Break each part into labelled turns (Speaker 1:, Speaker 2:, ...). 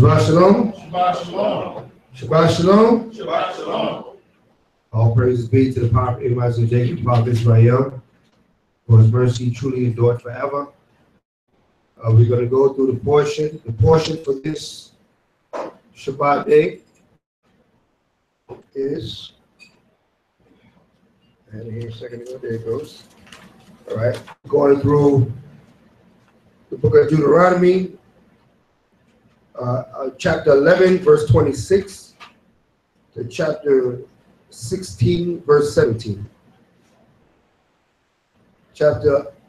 Speaker 1: Shabbat shalom.
Speaker 2: Shabbat shalom.
Speaker 1: Shabbat shalom.
Speaker 2: Shabbat shalom.
Speaker 1: All praises be to the prophet Abraham Jacob, prophet Israel, for his mercy truly endured forever. We're going to go through the portion. The portion for this Shabbat day is, and here a second ago, there it goes. All right, going through the book of Deuteronomy, chapter 11, verse 26 to chapter 16, verse 17.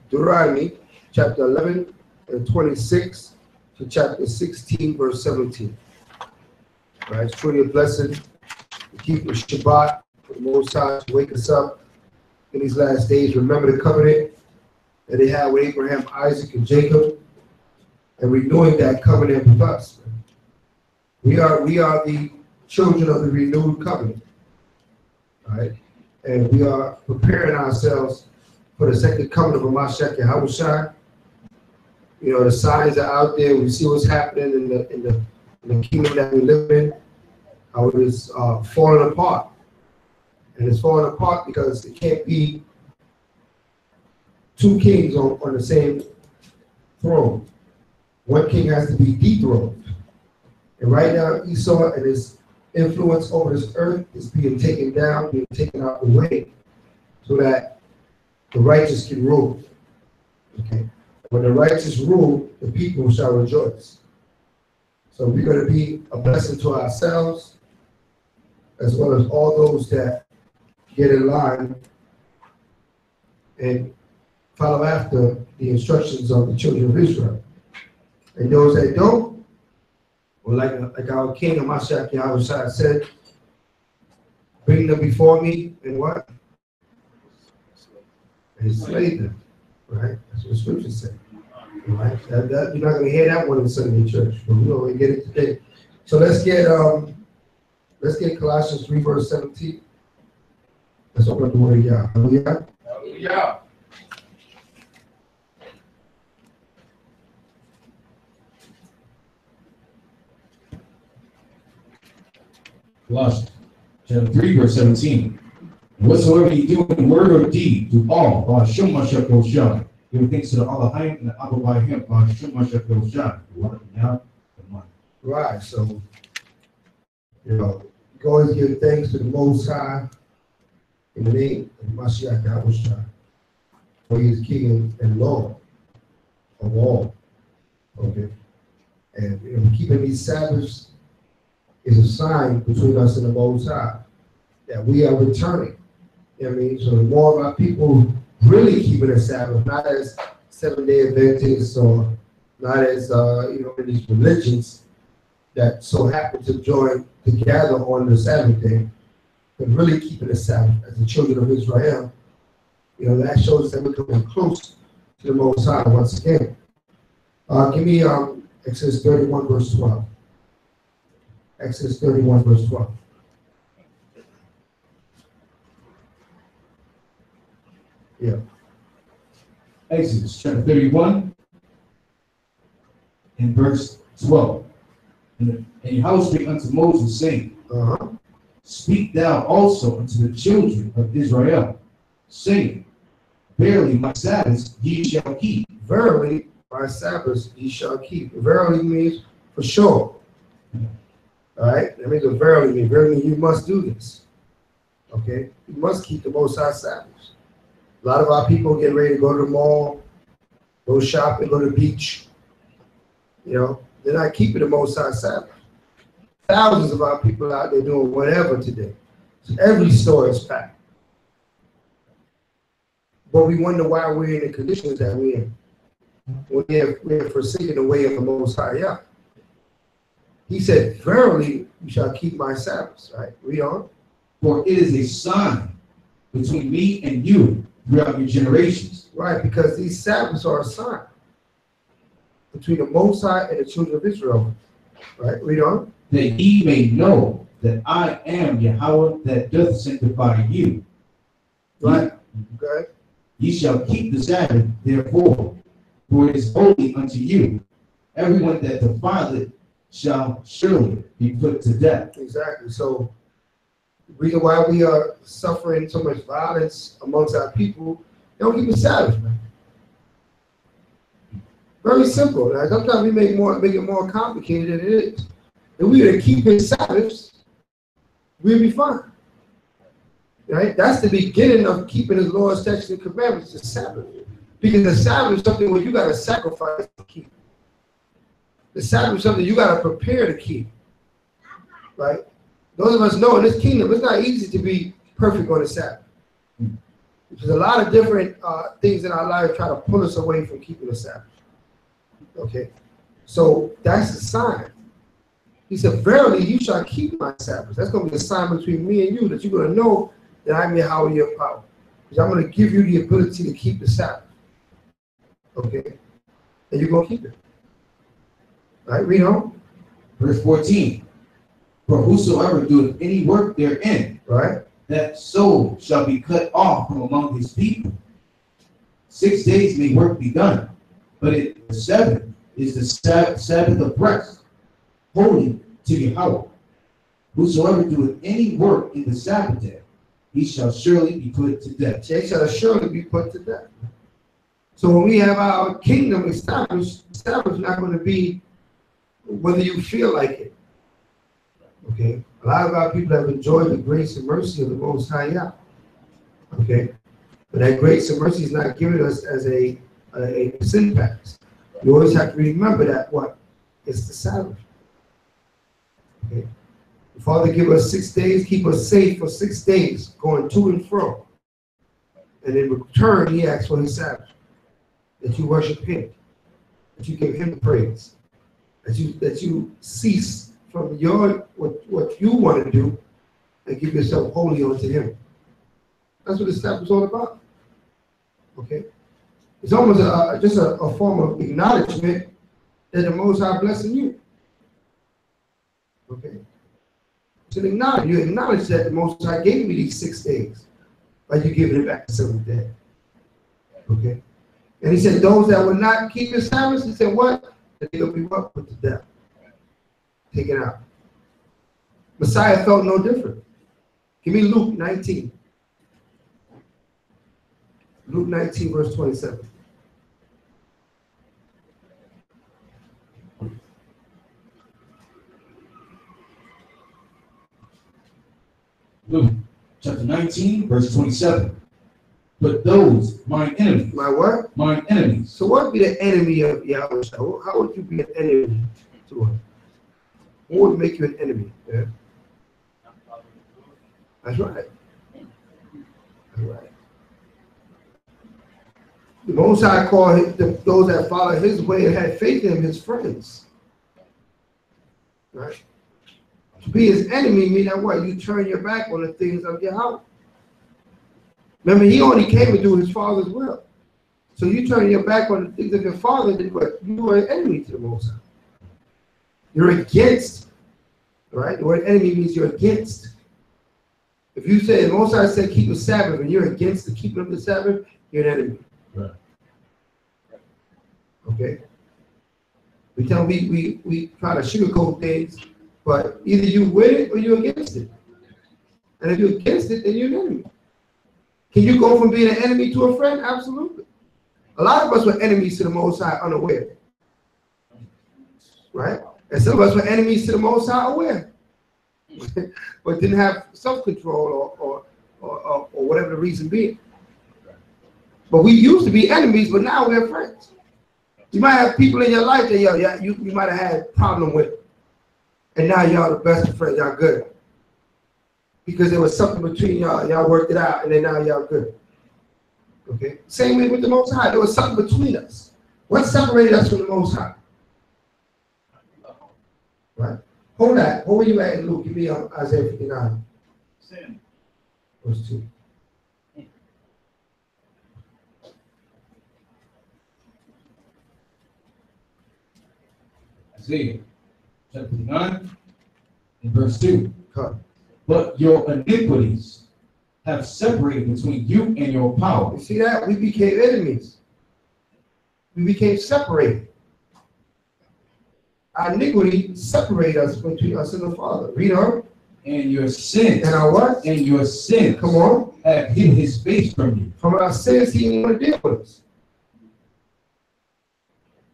Speaker 1: Deuteronomy, chapter 11 and 26 to chapter 16, verse 17. All right, it's truly a blessing to keep the Shabbat for the Most High to wake us up in these last days. Remember the covenant that they had with Abraham, Isaac, and Jacob, and renewing that covenant with us. We are the children of the renewed covenant, right? And we are preparing ourselves for the second coming of Mashiach Yahushua. You know, the signs are out there. We see what's happening in the kingdom that we live in, how it is falling apart. And it's falling apart because it can't be two kings on the same throne. One king has to be dethroned. And right now, Esau and his influence over this earth is being taken down, being taken out of the way, so that the righteous can rule. Okay? When the righteous rule, the people shall rejoice. So we're going to be a blessing to ourselves, as well as all those that get in line and follow after the instructions of the children of Israel. And those that don't, well, like our King of Mashiach Yahushua said, bring them before me and what? And slay them, right? That's what the scriptures say. Right? You're not going to hear that one in Sunday church, but we're going to get it today. So let's get Colossians 3, verse 17. Let's open up the word of Yah. Hallelujah.
Speaker 2: Hallelujah.
Speaker 3: Colossians chapter 3, verse 17. Whatsoever you do in word or deed, do all by Hashem Mashiach Yahushua. Give thanks to the Allahim and the Abba by him by Hashem Mashiach Yahushua.
Speaker 1: Right, so, you know, you always give thanks to the Most High in the name of Mashiach Yahushua, for he is King and Lord of all. Okay, and you know, keeping these Sabbaths is a sign between us and the Most High that we are returning. You know what I mean? So the more of our people really keeping a Sabbath, not as 7-day Adventists or not as you know, in these religions that so happen to join together on the Sabbath day, but really keeping the Sabbath as the children of Israel. You know, that shows that we're coming close to the Most High once again. Give me Exodus 31, verse 12. Exodus 31, verse 12. Yeah.
Speaker 3: Exodus chapter 31 and verse 12. And Yahweh spake unto Moses, saying, Speak thou also unto the children of Israel, saying, Verily my Sabbaths ye shall keep.
Speaker 1: Verily my Sabbaths ye shall keep. Verily means for sure. All right, that means what verily means. Verily means you must do this. Okay, you must keep the Most High Sabbaths. A lot of our people get ready to go to the mall, go shopping, go to the beach. You know, they're not keeping the Most High Sabbath. Thousands of our people out there doing whatever today. So every store is packed. But we wonder why we're in the conditions that we're in. We have forsaken the way of the Most High Yah. He said, verily, you shall keep my Sabbaths. Right? Read on.
Speaker 3: For it is a sign between me and you throughout your generations.
Speaker 1: Right, because these Sabbaths are a sign between the Most High and the children of Israel. Right? Read on.
Speaker 3: That ye may know that I am Yahweh that doth sanctify you.
Speaker 1: Right. Okay.
Speaker 3: Ye shall keep the Sabbath, therefore, for it is holy unto you. Everyone that defileth shall surely be put to death.
Speaker 1: Exactly. So the reason why we are suffering so much violence amongst our people, they don't keep the Sabbath, man. Very simple. Now, sometimes we make it more complicated than it is. If we were to keep his Sabbaths, we'd be fine. Right? That's the beginning of keeping his laws, statutes, and commandments, the Sabbath. Because the Sabbath is something where you got to sacrifice to keep. The Sabbath is something you got to prepare to keep. Right? Those of us know in this kingdom, it's not easy to be perfect on the Sabbath. There's a lot of different things in our life try to pull us away from keeping the Sabbath. Okay? So that's the sign. He said, verily, you shall keep my Sabbath. That's going to be a sign between me and you that you're going to know that I'm Yahweh your power. Because I'm going to give you the ability to keep the Sabbath. Okay? And you're going to keep it. Right? Read on.
Speaker 3: Verse 14. For whosoever doeth any work therein,
Speaker 1: right,
Speaker 3: that soul shall be cut off from among his people. 6 days may work be done, but the seventh is the Sabbath of rest, holy to Yahweh. Whosoever doeth any work in the Sabbath day, he shall surely be put to death.
Speaker 1: They shall surely be put to death. So when we have our kingdom established is not going to be whether you feel like it. Okay? A lot of our people have enjoyed the grace and mercy of the Most High Yah. Okay? But that grace and mercy is not given us as a sin pass. You always have to remember that what? It's the Sabbath. Okay? The Father give us 6 days, keep us safe for 6 days, going to and fro. And in return, he asks for his Sabbath. That you worship him. That you give him praise. That you cease from what you want to do and give yourself wholly unto him. That's what the Sabbath is all about. Okay? It's almost just a form of acknowledgement that the Most High blessing you. Okay? It's an acknowledgement. You acknowledge that the Most High gave me these 6 days. Like you giving it back the seventh day. Okay? And he said, those that would not keep the Sabbath, he said, what? That they'll be what? Put to death. Taken out. Messiah felt no different. Give me Luke 19. Luke 19, verse 27.
Speaker 3: Luke chapter 19, verse 27. But those, mine enemies.
Speaker 1: My what?
Speaker 3: Mine enemies.
Speaker 1: So what would be the enemy of Yahweh? How would you be an enemy to him? What would make you an enemy? Yeah? That's right. That's right. The Most High called those that follow his way and had faith in him his friends. Right? To be his enemy means that what? You turn your back on the things of your house. Remember, he only came to do his Father's will. So you turn your back on the things of your Father, then what? You are an enemy to the Most High. You're against, right? The word enemy means you're against. If you say, the Most High said keep the Sabbath, and you're against the keeping of the Sabbath, you're an enemy.
Speaker 3: Right.
Speaker 1: Okay? We try to sugarcoat things, but either you with it or you're against it. And if you're against it, then you're an enemy. Can you go from being an enemy to a friend? Absolutely. A lot of us were enemies to the Most High unaware. Right? And some of us were enemies to the Most High aware. But didn't have self-control or whatever the reason be. But we used to be enemies, but now we're friends. You might have people in your life that you might have had a problem with. And now y'all the best of friends, y'all good. Because there was something between y'all, y'all worked it out, and then now y'all good. Okay? Same way with the Most High. There was something between us. What separated us from the Most High? Right? Hold that. Where were you at in Luke? Give me Isaiah 59.
Speaker 2: Sin.
Speaker 1: Verse 2.
Speaker 3: Isaiah chapter 9 and verse 2.
Speaker 1: Come.
Speaker 3: But your iniquities have separated between you and your power.
Speaker 1: You see that? We became enemies. We became separated. our iniquity separate us between us and the Father. Read on.
Speaker 3: And your sins.
Speaker 1: And our what?
Speaker 3: And your sins.
Speaker 1: Come on.
Speaker 3: Have hid his face from you.
Speaker 1: From our sins, he didn't want to deal with us.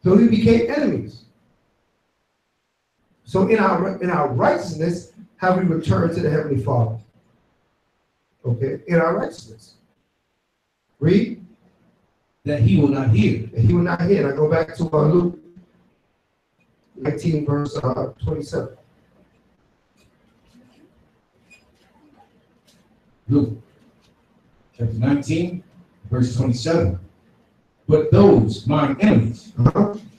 Speaker 1: So we became enemies. So in our righteousness, have we returned to the Heavenly Father? Okay, in our righteousness. Read.
Speaker 3: That he will not hear.
Speaker 1: That he will not hear. And I go back to Luke 19, verse 27.
Speaker 3: Luke chapter 19, verse 27. But those, mine enemies,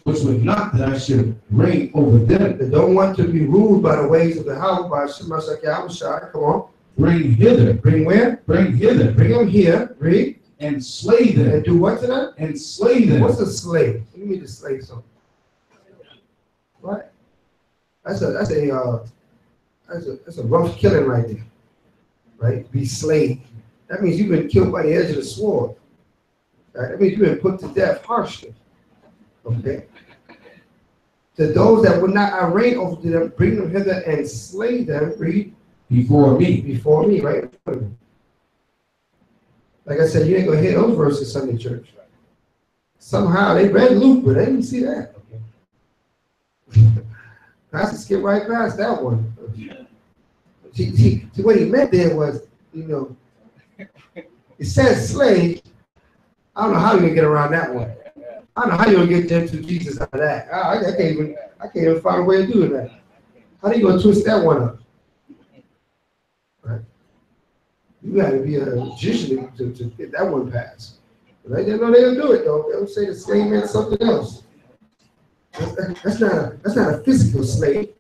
Speaker 3: which would not that I should reign over them.
Speaker 1: They don't want to be ruled by the ways of the house, by Shemashak. Come on.
Speaker 3: Bring hither.
Speaker 1: Bring where?
Speaker 3: Bring hither.
Speaker 1: Bring them here. Read.
Speaker 3: And slay them.
Speaker 1: And do what to them?
Speaker 3: And slay them.
Speaker 1: What's a slave? What do you mean to slay something? What? That's a rough killing right there. Right? Be slayed. That means you've been killed by the edge of the sword. Right? That means you've been put to death harshly. Okay? To those that would not reign over them, bring them hither and slay them. Read.
Speaker 3: Before me.
Speaker 1: Before me, right? Like I said, you ain't gonna hear those verses Sunday church. Somehow they read Luke, but they didn't see that. Pastor skipped right past that one. See, what he meant there was, it says slave. I don't know how you're gonna get around that one. I don't know how you're gonna get them to Jesus out of that. I can't even find a way of doing that. How are you gonna twist that one up? Right? You gotta be a magician to get that one passed. But they know they'll do it though. They'll say the slave meant something else. That's not a physical slave.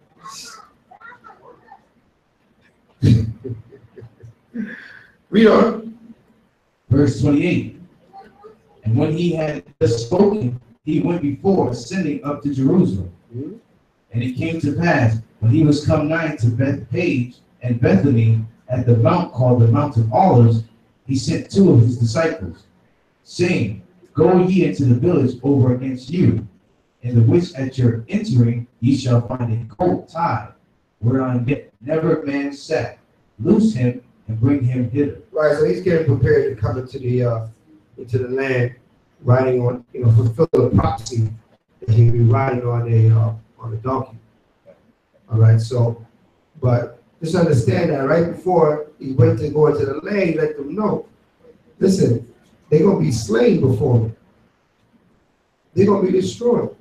Speaker 1: Read on.
Speaker 3: Verse 28. And when he had thus spoken, he went before, ascending up to Jerusalem. Mm-hmm. And it came to pass, when he was come nigh to Bethpage and Bethany, at the mount called the Mount of Olives, he sent two of his disciples, saying, Go ye into the village over against you, in the which at your entering ye shall find a colt tied, whereon yet never man sat. Loose him and bring him hither. Right,
Speaker 1: so he's getting prepared to come into the land, riding on, fulfill the prophecy that he'll be riding on a donkey. All right, so, but just understand that right before he went to go into the land, he let them know, listen, they're going to be slain before me. They're going to be destroyed.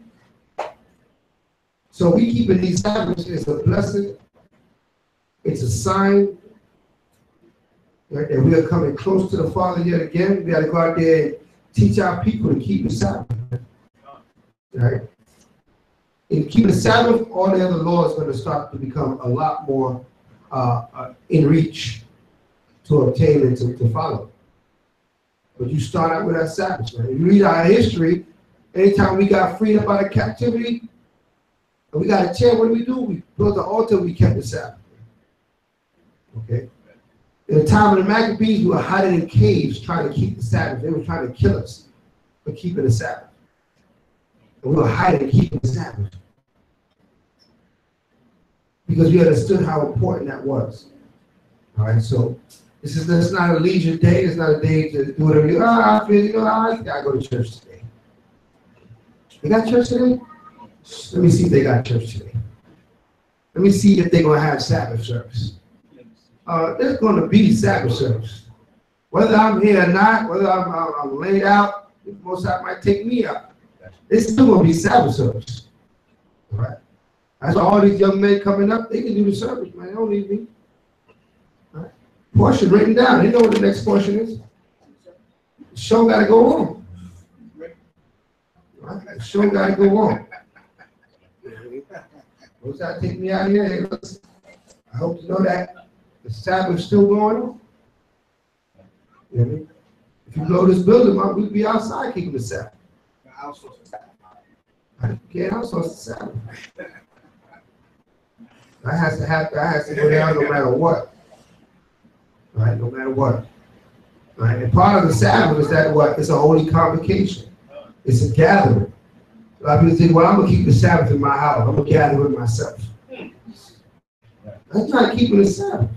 Speaker 1: So we keeping these Sabbaths is a blessing. It's a sign that we are coming close to the Father yet again. We got to go out there and teach our people to keep the Sabbath. Right? In keeping the Sabbath, all the other laws are going to start to become a lot more in reach to obtain and to follow. But you start out with our Sabbath, man. You read our history, anytime we got freedom out of captivity, and we got a chair, what do? We built the altar, we kept the Sabbath. Okay? In the time of the Maccabees, we were hiding in caves trying to keep the Sabbath. They were trying to kill us for keeping the Sabbath. And we were hiding and keeping the Sabbath. Because we understood how important that was. All right, so this is not a leisure day. It's not a day to do whatever you I gotta go to church today. They got church today? Let me see if they got church today. Let me see if they're gonna have Sabbath service. There's gonna be Sabbath service. Whether I'm here or not, whether I'm laid out, most of might take me out. It's still gonna be Sabbath service. All right. That's why all these young men coming up, they can do the service, man. They don't need me. All right. Portion written down. They know what the next portion is. The show got to go on. Right? The show got to go on. Those that take me out here, hey, listen, I hope you know that the Sabbath's still going on. You know what I mean? If you blow this building up, we'll be outside keeping the Sabbath. I can't outsource the Sabbath. I has to go down no matter what. Right, no matter what. Right, and part of the Sabbath is that what? It's a holy convocation. It's a gathering. A lot of people think, well, I'm going to keep the Sabbath in my house. I'm going to gather with myself. That's not keeping the Sabbath.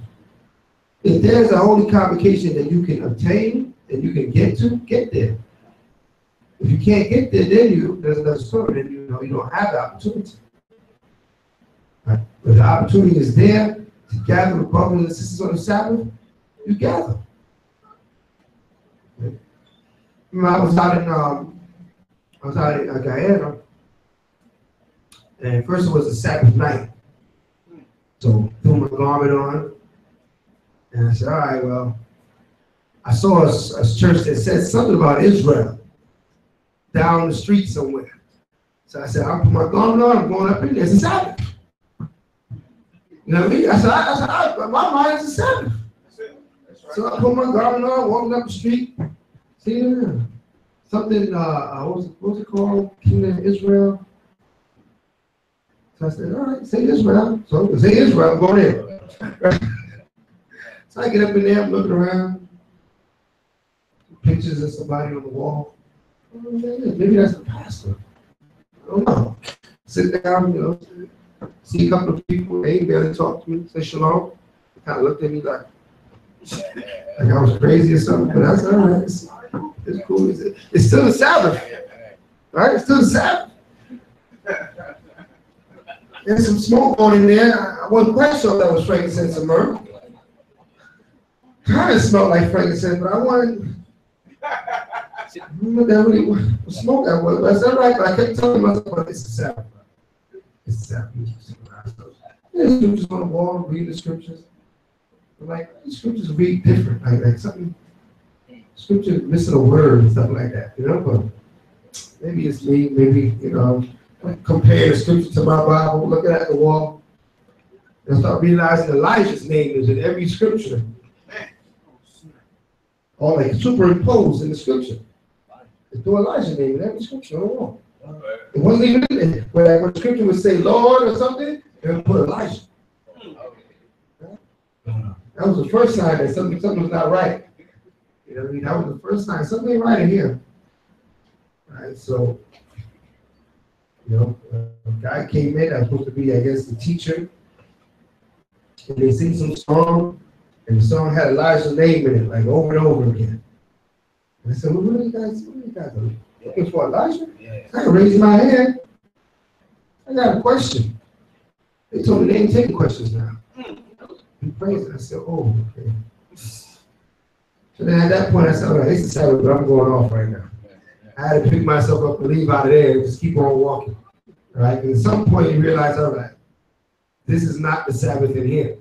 Speaker 1: If there's a holy convocation that you can obtain and you can get to, get there. If you can't get there, then there's another story. Then you don't have the opportunity. Right? But the opportunity is there to gather with brothers and sisters on the Sabbath. You gather. Okay. I was out in Guyana, and first it was a Sabbath night. So threw my garment on, and I said, all right, well, I saw a church that said something about Israel down the street somewhere. So I said, I'll put my garment on, I'm going up in there. It's a Sabbath. You know what I mean? I said, my mind is a Sabbath. So I put my garment on, walking up the street. See, something, what's it called? Kingdom of Israel. So I said, all right, say Israel. So say Israel, I'm going in. So I get up in there, I'm looking around. Pictures of somebody on the wall. Oh, maybe that's the pastor. I don't know. Sit down, see a couple of people. They ain't barely talk to me. Say shalom. They kind of looked at me like I was crazy or something. But that's all right. It's cool. It's still the Sabbath. Right? It's still the Sabbath. There's some smoke on in there. I wasn't quite sure that was frankincense or myrrh. Kind of smelled like frankincense, but I wanted. I don't know what smoke that was. But I said, all right, but I kept telling myself, it's the Sabbath. It's the Sabbath. There's scriptures on the wall, read the scriptures. But like, the scriptures read different. Like something, scripture missing a word and stuff like that, But maybe it's me, maybe, compare the scripture to my Bible, looking at the wall, and start realizing Elijah's name is in every scripture. Or like superimposed in the scripture. It's through Elijah's name in every scripture on the wall. It wasn't even in there. When the scripture would say Lord or something, they would put Elijah. That was the first sign that something was not right. That was the first sign. Something ain't right in here. All right, so, a guy came in that was supposed to be, I guess, the teacher. And they sing some song, and the song had Elijah's name in it, like over and over again. And I said, well, what are you guys looking for Elijah? I can raise my hand. I got a question. They told me they ain't taking questions now. He praised it. I said, oh, okay. So then at that point, I said, all right, it's the Sabbath, but I'm going off right now. I had to pick myself up and leave out of there and just keep on walking. All right? And at some point, you realize, all right, this is not the Sabbath in here.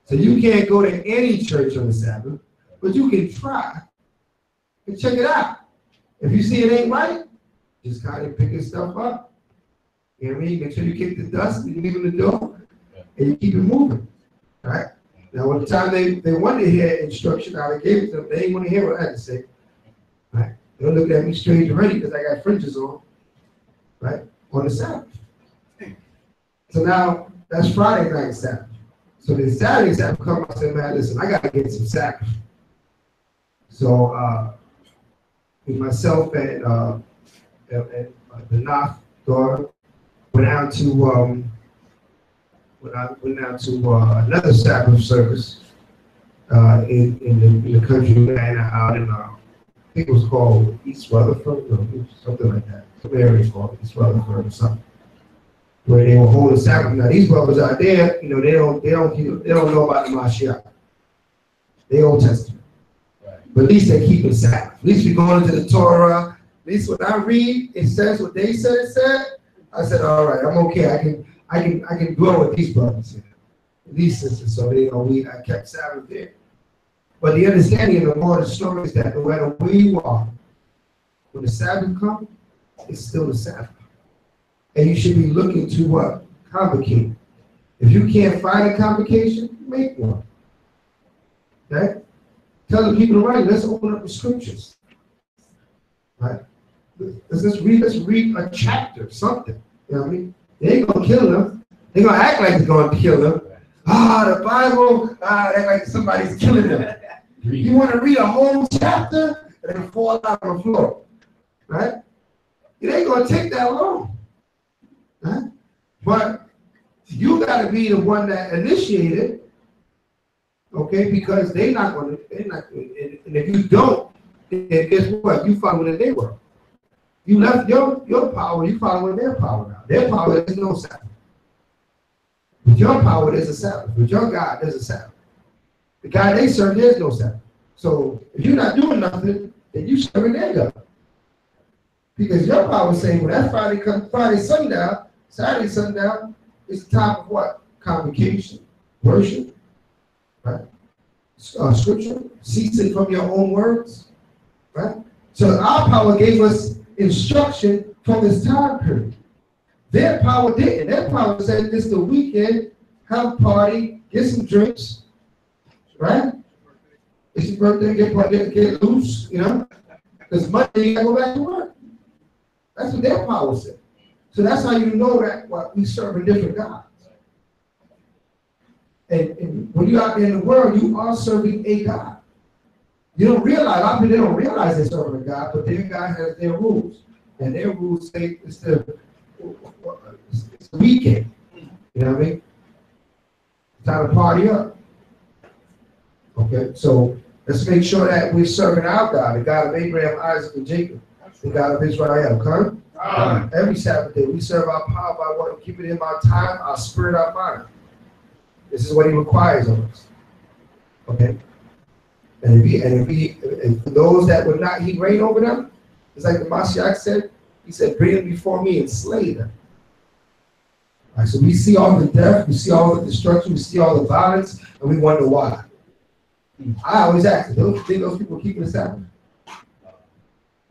Speaker 1: So you can't go to any church on the Sabbath, but you can try and check it out. If you see it ain't right, just kind of picking stuff up. You know what I mean? Make sure you kick the dust and you leave in the door, and you keep it moving. All right? Now, by the time they wanted to hear instruction, I gave it to them. They didn't want to hear what I had to say. All right? They're looking at me strange already because I got fringes on, right? On the Sabbath. So now, that's Friday night Sabbath. So the Saturday Sabbath come, I said, man, listen, I got to get some Sabbath. So, with myself and the Nath daughter, went out to another Sabbath service in the country, out in I think it was called East Rutherford, or something like that. Some area called East Rutherford or something, where they were holding Sabbath. Now these brothers out there, they don't know about the Mashiach. They Old Testament, right. But at least they keep it Sabbath. At least we're going into the Torah. At least when I read, it says what they said it said. I said, all right, I'm okay. I can grow with these brothers, these sisters. So I kept Sabbath there. But the understanding of the more of the story is that no matter where you are, when the Sabbath comes, it's still the Sabbath. And you should be looking to what? Convocate. If you can't find a convocation, make one. Okay? Tell the people, right, let's open up the scriptures. Right? Let's read a chapter, something. You know what I mean? They ain't gonna kill them. They're gonna act like they're gonna kill them. The Bible, act like somebody's killing them. You want to read a whole chapter and then fall out on the floor, right? It ain't gonna take that long. But you got to be the one that initiated, okay? Because they're not going to, and if you don't, then guess what? You following in their world. You left your power, you following their power now. Their power, there's no Sabbath. With your power, there's a Sabbath. With your God, there's a Sabbath. The God they serve, there's no Sabbath. So if you're not doing nothing, then you serving their God. Because your power is saying, when that Friday sundown, Saturday sundown, it's the time of what? Convocation, worship, right? Scripture, ceasing from your own words, right? So our power gave us instruction for this time period. Their power didn't. Their power said this the weekend, have a party, get some drinks, right? It's your birthday, get loose, you know? Because Monday you gotta go back to work. That's what their power said. So that's how you know that what we serve a different God. And when you're out there in the world, you are serving a God. You don't realize, a lot of people, they don't realize they're serving a God, but their God has their rules. And their rules say it's the weekend. You know what I mean? It's time to party up. Okay, so let's make sure that we're serving our God, the God of Abraham, Isaac, and Jacob, the God of Israel. Okay? Every Sabbath day, we serve our power by what? Keeping in our time, our spirit, our mind. This is what he requires of us. Okay? And for those that would not, he reign over them. It's like the Mashiach said. He said, bring them before me and slay them. All right, so we see all the death, we see all the destruction, we see all the violence, and we wonder why. I always ask, don't you think those people are keeping the Sabbath?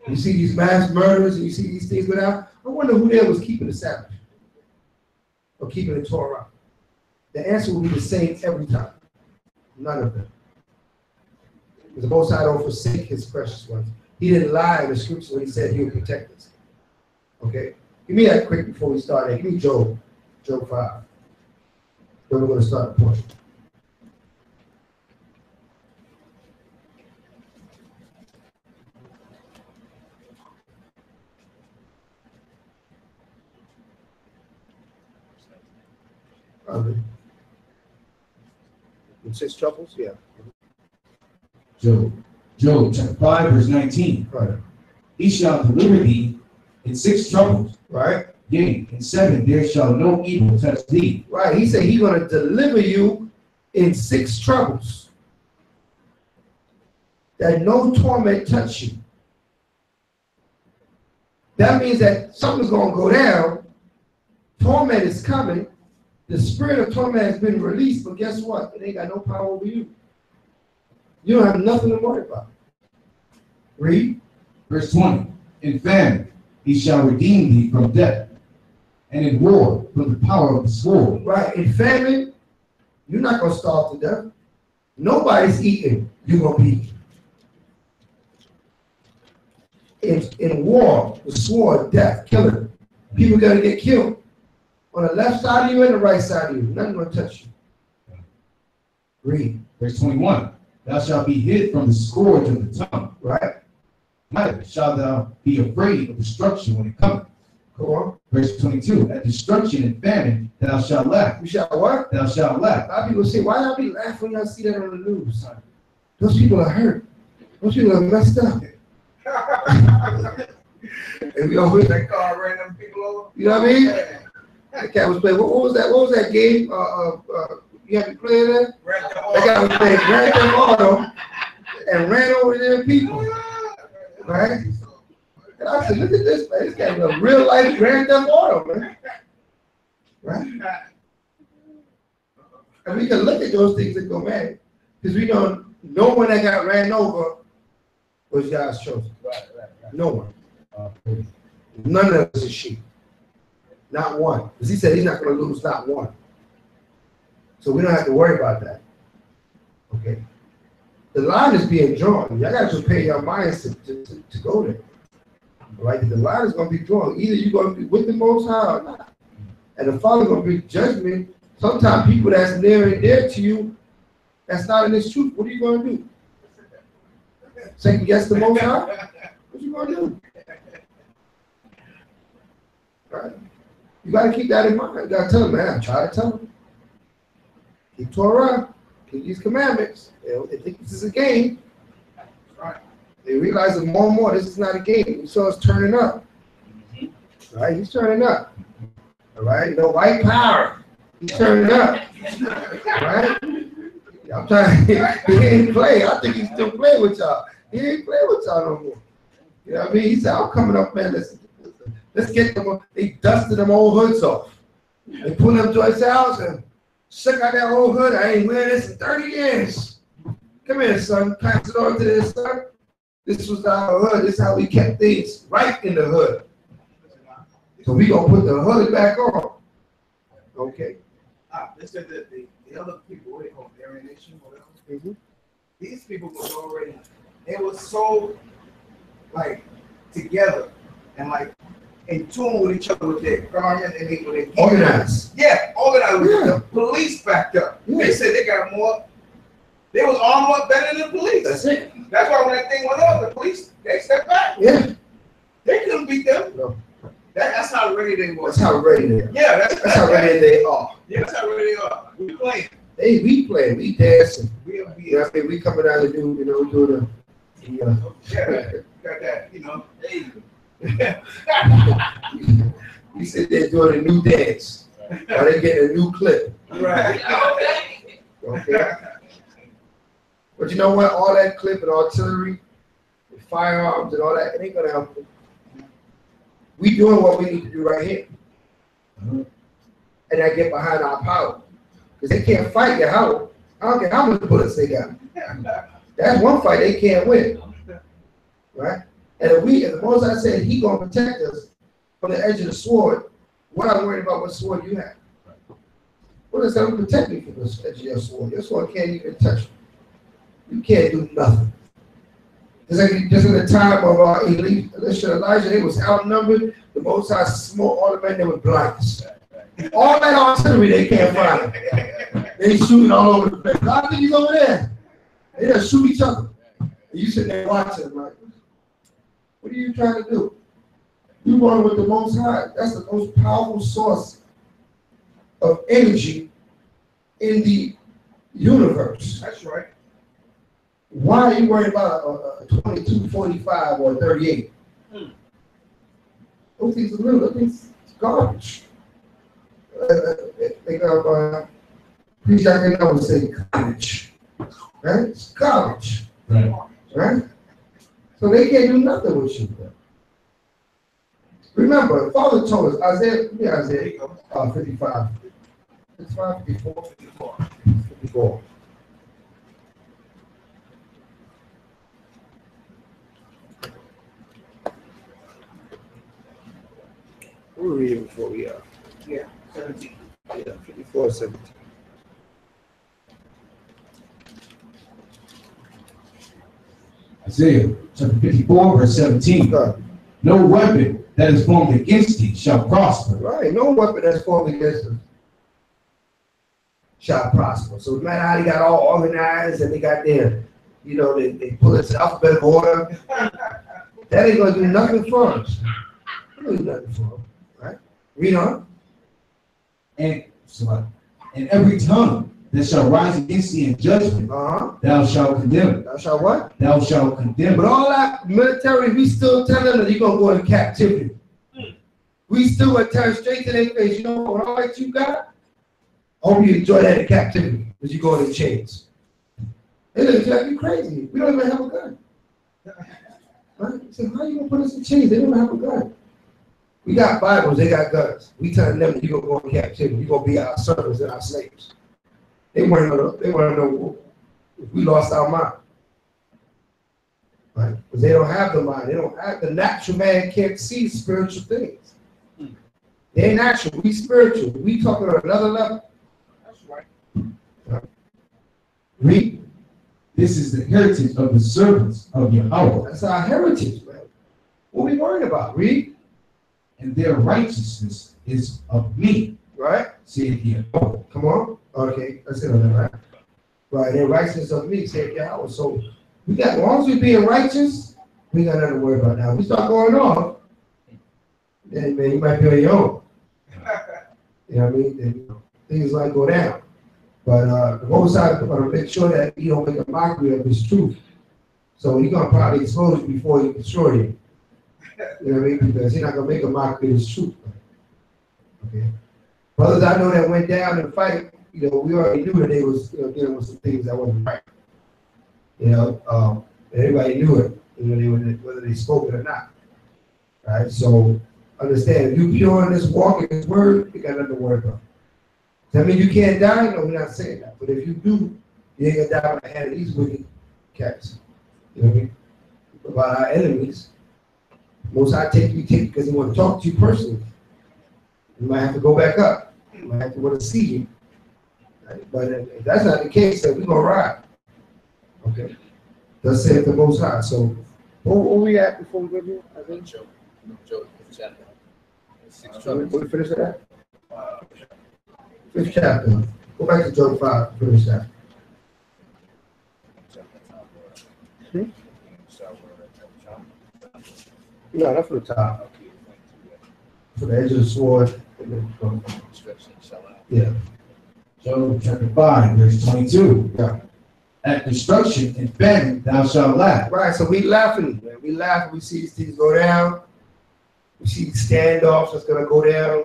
Speaker 1: You see these mass murders and you see these things go down. I wonder who there was keeping the Sabbath or keeping the Torah. The answer will be the same every time. None of them. Because the Most High don't forsake his precious ones. He didn't lie in the scripture when he said he would protect us. Okay? Give me that quick before we start. Give me Job 5. Then we're going to start the portion. In 6 troubles? Yeah.
Speaker 3: Job chapter 5, verse 19.
Speaker 1: Right.
Speaker 3: He shall deliver thee in 6 troubles.
Speaker 1: Right.
Speaker 3: Yea, in 7 there shall no evil touch thee.
Speaker 1: Right. He said he's going to deliver you in 6 troubles. That no torment touch you. That means that something's going to go down. Torment is coming. The spirit of torment has been released, but guess what? It ain't got no power over you. You don't have nothing to worry about. Read.
Speaker 3: Verse 20. In famine he shall redeem thee from death, and in war from the power of the sword. Right. In famine, you're not going to starve to death. Nobody's eating. You're going to be eating. In war, the sword, death, killing. People got to get killed. On the left side of you and the right side of you. Nothing going to touch you. Read. Verse 21. Thou shalt be hid from the scourge of the tongue. Right. Neither shalt thou be afraid of destruction when it cometh. Go on. Verse 22. At destruction and famine thou shalt laugh. You shall what? Thou shalt laugh. A lot of people say, why y'all be laughing when y'all see that on the news? Those people are hurt. Those people are messed up. And we always that car ran them people over. You know what I mean? That cat was playing. What was that? What was that game? You have to play that? That guy was playing Grand Theft Auto and ran over their people. Right? And I said, look at this, man. This guy's a real life Grand Theft Auto, man. Right? And we can look at those things and go mad. Because we know no one that got ran over was God's chosen. No one. None of us is sheep. Not one. Because he said he's not going to lose not one. So we don't have to worry about that. Okay. The line is being drawn. Y'all got to prepare your minds to go there. Right? The line is going to be drawn. Either you're going to be with the Most High or not. And the Father's going to be judgment. Sometimes people that's near and dear to you, that's not in this truth. What are you going to do? Second guess the Most High? What you going to do? Right?
Speaker 1: You got to keep that in mind. You got to tell them, man. I try to tell them. Keep Torah. Keep these commandments. They think this is a game. Right. They realize that more and more this is not a game. You saw us turning up. Right? He's turning up. All right? You know, white power. He's turning up. Right? I'm trying. He ain't play. I think he's still playing with y'all. He ain't playing with y'all no more. You know what I mean? He said, I'm coming up, man. Let's get them. They dusted them old hoods off. They put them Joyce house and shook out that old hood. I ain't wearing this in 30 years. Come here, son. Pass it on to this, son. This was our hood. This is how we kept things right in the hood. So we gonna put the hood back on. Okay.
Speaker 4: They said that the other people, what they call Aryan Nation, whatever. These people was already, they were so like together and like in tune with each other with their garment and with their
Speaker 1: organized.
Speaker 4: Yeah, organized with the police backed up. Yeah. They said they got more. They was armed up better than the police.
Speaker 1: That's it.
Speaker 4: That's why when that thing went off, the police they stepped back.
Speaker 1: Yeah.
Speaker 4: They couldn't beat them.
Speaker 1: No.
Speaker 4: That's how ready they were.
Speaker 1: That's how ready they are.
Speaker 4: Yeah, that's
Speaker 1: how ready they are.
Speaker 4: Yeah, that's how ready they are. We playing.
Speaker 1: Hey, we playing. We dancing.
Speaker 4: We
Speaker 1: we coming out and do, you know, doing
Speaker 4: yeah, got that, you know. Hey.
Speaker 1: We sit there doing a new dance. Or they get a new clip.
Speaker 4: Right.
Speaker 1: Okay. But you know what? All that clip and artillery, and firearms and all that, it ain't gonna help them. We doing what we need to do right here. And I get behind our power. Because they can't fight your house. I don't care how many bullets they got. That's one fight they can't win. Right? And if the Most High said he gonna protect us from the edge of the sword, we're not worried about what sword you have. What does that protect me from the edge of your sword? Your sword can't even touch you. You can't do nothing. Just in the time of Elijah, they was outnumbered. The Most High smote all the men that were blindness. All that artillery they can't find. They shooting all over the place. I think he's over there. They just shoot each other. And you sitting there watching like, what are you trying to do? You run with the Most High. That's the most powerful source of energy in the universe.
Speaker 4: That's right.
Speaker 1: Why are you worried about a 2245 or a 38? Those things are little. Those things garbage. They got please I can always say college. Right? It's college. Right? So they can't do nothing with you. Remember, the Father told us, Isaiah 55. 55, 54, 54. We'll read it before we are.
Speaker 4: Yeah, 17.
Speaker 1: Yeah, 54, 17.
Speaker 3: Isaiah chapter 54, verse 17. No weapon that is formed against thee shall prosper.
Speaker 1: Right, no weapon that's formed against us shall prosper. So no matter how they got all organized and they got their, you know, they pull it to alphabetical order, that ain't gonna do nothing for us. It ain't do nothing for us, right? Read on.
Speaker 3: And every tongue that shall rise against thee in judgment, thou shalt condemn.
Speaker 1: Thou shalt what?
Speaker 3: Thou shalt condemn.
Speaker 1: But all that military, we still tell them that you're going to go into captivity. We still gonna turn straight to their face. You know what all that you got? I hope you enjoy that in captivity because you're going in chains. They look like you crazy. We don't even have a gun. Right? So how are you going to put us in chains? They don't have a gun. We got Bibles, they got guns. We telling them that you're going to go in captivity. You're going to be our servants and our slaves. They want to know if we lost our mind. Right? Because they don't have the mind. They don't have the natural man can't see spiritual things. They ain't natural. We spiritual. We talking on another level.
Speaker 4: That's right.
Speaker 1: Read.
Speaker 3: This is the heritage of the servants of Yahweh.
Speaker 1: That's our heritage, man. What we worrying about? Read.
Speaker 3: And their righteousness is of me.
Speaker 1: Right?
Speaker 3: Saith Yahweh.
Speaker 1: Come on. Okay, that's it on that, right? Right, their righteousness of me, saith Yahweh. So we got, as long as we being righteous, we got nothing to worry about now. We start going off, then man, you might be on your own. You know what I mean? And, things like go down. But the Most High is going to make sure that he don't make a mockery of his truth. So he's going to probably expose it before he destroy you. You know what I mean? Because he's not going to make a mockery of his truth. Okay. Brothers I know that went down in the fight, we already knew that they was dealing with some things that wasn't right. Everybody knew it, whether they spoke it or not. Right? So understand, if you pure in this walk in his word, you got nothing to worry about. Does that mean you can't die? No, we're not saying that. But if you do, you ain't gonna die on the hand of these wicked cats. You know what I mean? About our enemies. Most High take you because he want to talk to you personally. You might have to go back up. You might have to want to see you. Right? But if that's not the case, then we're gonna ride. Okay. Thus saith the Most High. So where we at before we go here? I think Job, 5th chapter. We finish that? 5th chapter. Go back to Job 5. Finish that. No, that's for the top. For the edge of the sword. Yeah.
Speaker 3: Job chapter 5, verse 22.
Speaker 1: Yeah.
Speaker 3: At destruction and famine thou shalt laugh.
Speaker 1: Right, so we laughing, man. We laugh. We see these things go down. We see standoffs that's gonna go down.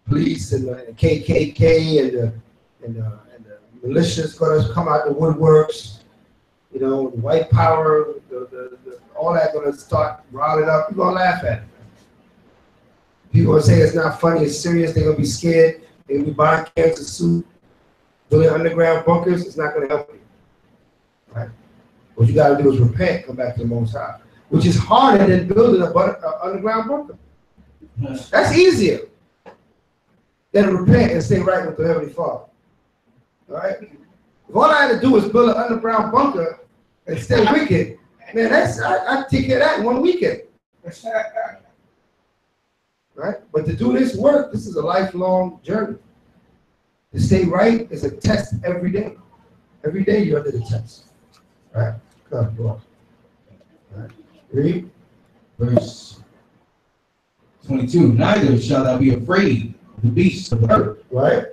Speaker 1: Police and the KKK and the militia's gonna come out the woodworks. The white power, all that gonna start riling up. We're gonna laugh at it. People gonna say it's not funny, it's serious. They're gonna be scared. They're gonna be buying cancer suit, building underground bunkers. It's not gonna help you. Right? What you gotta do is repent, come back to the Most High, which is harder than building an underground bunker. That's easier than to repent and stay right with the Heavenly Father. All right? If all I had to do was build an underground bunker and stay wicked, man, I take care of that in one weekend. Right? But to do this work, this is a lifelong journey. To stay right is a test every day. Every day you're under the test. Right? Come on. Right. Read.
Speaker 3: Verse 22. Neither shalt thou be afraid of the beasts of the earth.
Speaker 1: Right?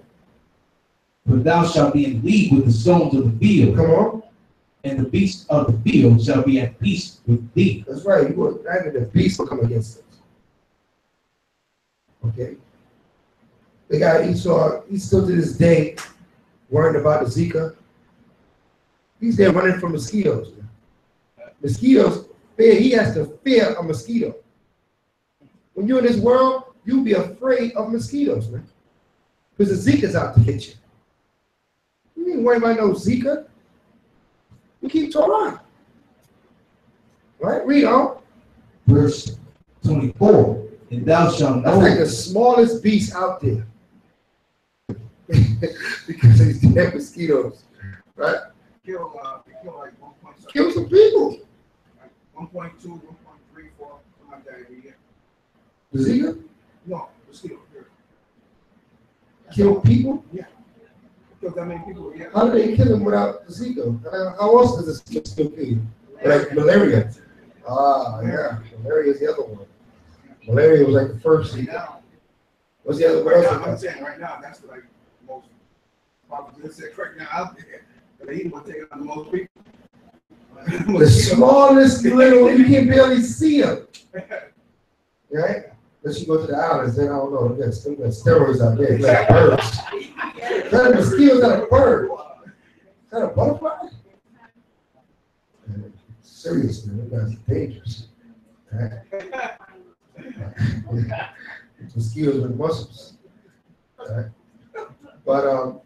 Speaker 3: But thou shalt be in league with the stones of the field.
Speaker 1: Come on.
Speaker 3: And the beasts of the field shall be at peace with thee.
Speaker 1: That's right. Neither the beasts will come against us. Okay? The guy Esau, he's still to this day worried about the Zika. He's there running from mosquitoes. Mosquitoes, he has to fear a mosquito. When you're in this world, you'll be afraid of mosquitoes, man. Because the Zika's out to get you. You ain't worried about no Zika. You keep Torah. Right? Read on.
Speaker 3: Verse 24. And thou shalt know.
Speaker 1: That's like the smallest beast out there. Because of these damn mosquitoes. Right?
Speaker 4: Kill like 1.7.
Speaker 1: Kill some people.
Speaker 4: Like 1.2, 1.34, something like that every year.
Speaker 1: The Zika?
Speaker 4: No, mosquito.
Speaker 1: Kill people?
Speaker 4: Yeah. Because that many people, yeah.
Speaker 1: How do they kill them without the Zika? How else does the Zika still kill you? Like malaria. Yeah. Malaria is the other one. Malaria was like the first Zika. What's the other one?
Speaker 4: I'm saying right now, that's like the most popular right now out there. But they even want to take out the most people.
Speaker 1: The smallest little, you can barely see them. Right? Unless you go to the islands, then I don't know. They got steroids out there. Like birds. Is that a mosquito? Is that a bird? Is that a butterfly? Serious, man. That's dangerous. Right? Mosquitoes with muscles. Right? But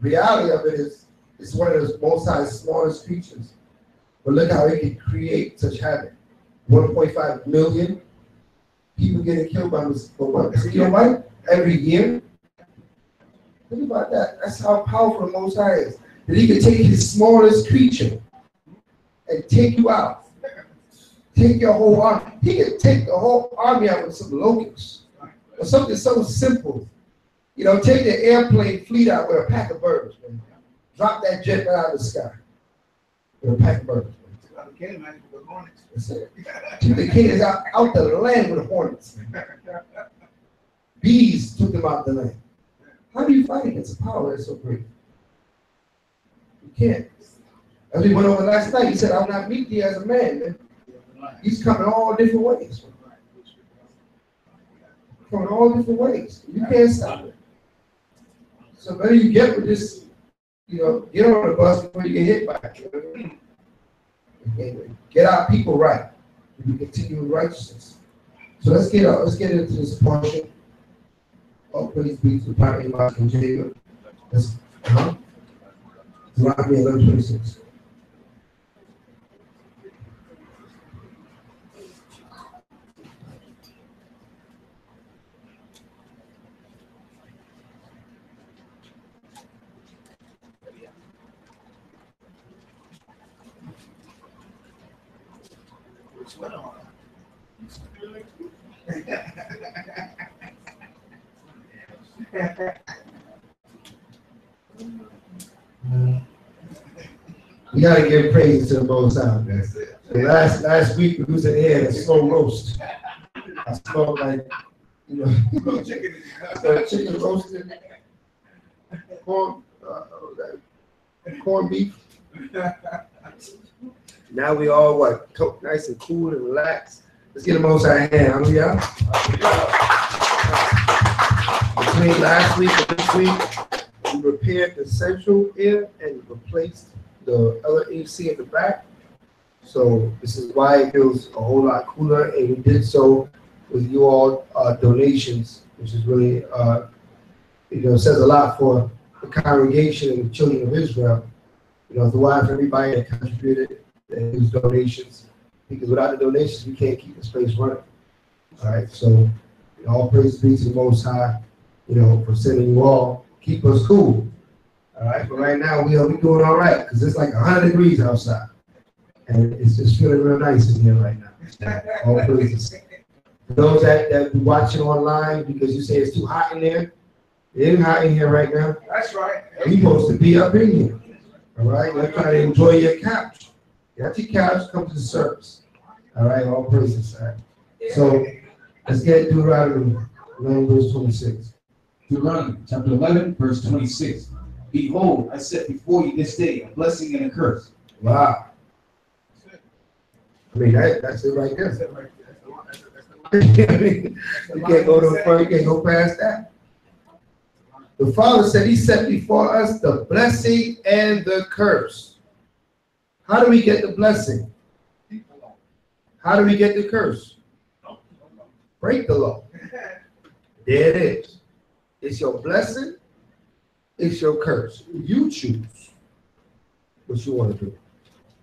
Speaker 1: reality of it is, it's one of the most smallest creatures. But look how it can create such havoc. 1.5 million people getting killed by mosquito bite every year. Think about that. That's how powerful the Most High is. That he can take his smallest creature and take you out. Take your whole army. He can take the whole army out with some locusts. Or something so simple. Take the airplane fleet out with a pack of birds, man. Drop that jet right out of the sky with a pack of birds. That's it. Keep the kids out the land with hornets. Bees took them out the land. How do you fight against a power that's so great? You can't. As we went over last night, he said, I'll not meet thee as a man, man. He's coming all different ways. Coming all different ways. You can't stop it. So better you get with this, get on the bus before you get hit by it. Get our people right. We continue in righteousness. So let's get into this portion. All praise be to the Father, and Jacob. Let's Deuteronomy 11:26. We gotta give praise to the Most High. Last week we was in here at a slow roast. I smelled like chicken roasted, corned beef. Now we all nice and cool and relaxed. Let's get the Most High hand. Hallelujah. Between last week and this week, we repaired the central ear and replaced the other AC in the back. So this is why it feels a whole lot cooler, and we did so with you all donations, which is really says a lot for the congregation and the children of Israel. Throughout everybody that contributed and used donations, because without the donations we can't keep the space running. All right, so all praise be to the Most High, for sending you all. Keep us cool. All right, but right now we doing all right because it's like 100 degrees outside, and it's just feeling real nice in here right now. All praises. For those that be watching online because you say it's too hot in there, it ain't hot in here right now.
Speaker 4: That's right.
Speaker 1: You're supposed to be up in here. All right, let's try to enjoy your couch. Get your couch, come to the service. All right, all praises. All right. So let's get Deuteronomy 11, verse 26.
Speaker 3: Deuteronomy chapter 11, verse 26. Behold, I set before you this day a blessing and a curse.
Speaker 1: Wow. I mean, that's it right there. You can't go no further, you can't go past that. The Father said he set before us the blessing and the curse. How do we get the blessing? How do we get the curse? Break the law. There it is. It's your blessing. It's your curse. You choose what you want to do.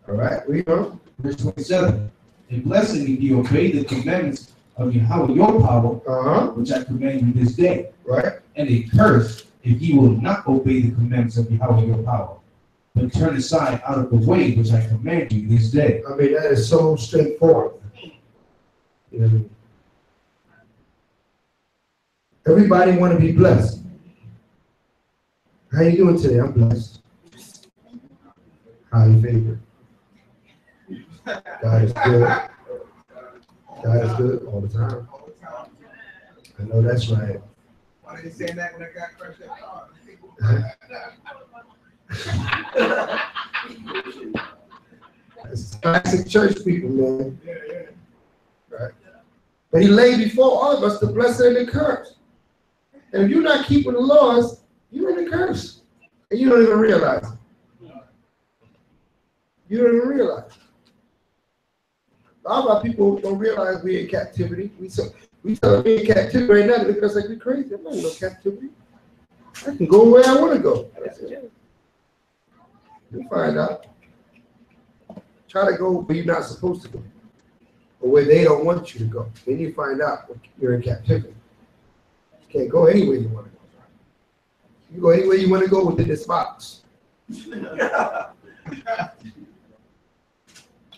Speaker 1: All right, read on.
Speaker 3: Verse 27. A blessing if you obey the commandments of Yahweh your power, which I command you this day.
Speaker 1: Right.
Speaker 3: And a curse if you will not obey the commandments of Yahweh your power, but turn aside out of the way which I command you this day.
Speaker 1: I mean, that is so straightforward. You know what I mean? Everybody want to be blessed. How you doing today? I'm blessed. Highly favored. God is good. God is good all the time. I know that's right.
Speaker 4: Why did he say that when I got crushed that car?
Speaker 1: That's classic church people, man. Right. But he laid before all of us the blessing and the curse. And if you're not keeping the laws, you're in the curse. And you don't even realize it. You don't even realize it. A lot of our people don't realize we're in captivity. We tell them we're in captivity right now because like we're crazy. I'm not in no captivity. I can go where I want to go. You'll find out. Try to go where you're not supposed to go. Or where they don't want you to go. Then you find out you're in captivity. You can't go anywhere you want to go. You go anywhere you want to go within this box.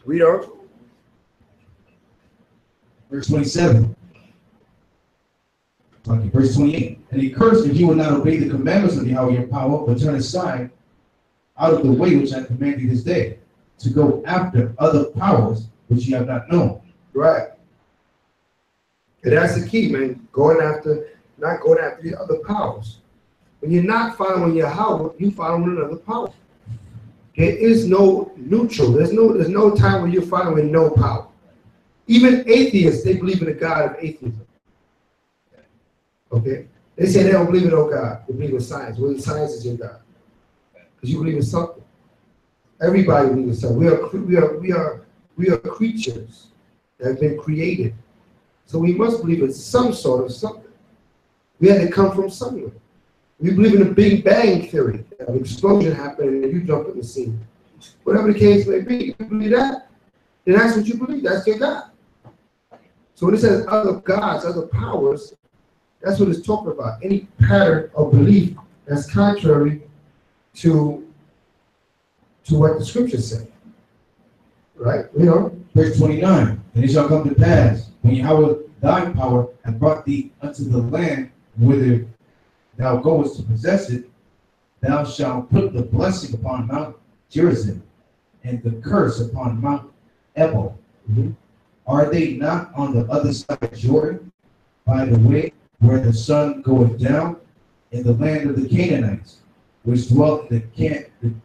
Speaker 1: Read on.
Speaker 3: Verse 27. Okay, verse 28. And a curse if you will not obey the commandments of Yahweh your power, but turn aside out of the way which I command you this day, to go after other powers which you have not known.
Speaker 1: Right. And that's the key, man. Going after not going after the other powers. When you're not following Yahweh, you following another power. There is no neutral. There's no time when you're following no power. Even atheists, they believe in the God of atheism. Okay? They say they don't believe in no God. They believe in science. Well, science is your God. Because you believe in something. Everybody believes in something. We are creatures that have been created. So we must believe in some sort of something. We had to come from somewhere. We believe in the Big Bang Theory. An explosion happened and you jump in the scene. Whatever the case may be, you believe that, then that's what you believe. That's your God. So when it says other gods, other powers, that's what it's talking about. Any pattern of belief that's contrary to what the scriptures say. Right? You know?
Speaker 3: Verse 29. And it shall come to pass, when Yahweh thy power hath brought thee unto the land whither thou goest to possess it, thou shalt put the blessing upon Mount Gerizim, and the curse upon Mount Ebal.
Speaker 1: Mm-hmm.
Speaker 3: Are they not on the other side of Jordan, by the way where the sun goeth down, in the land of the Canaanites, which dwelt the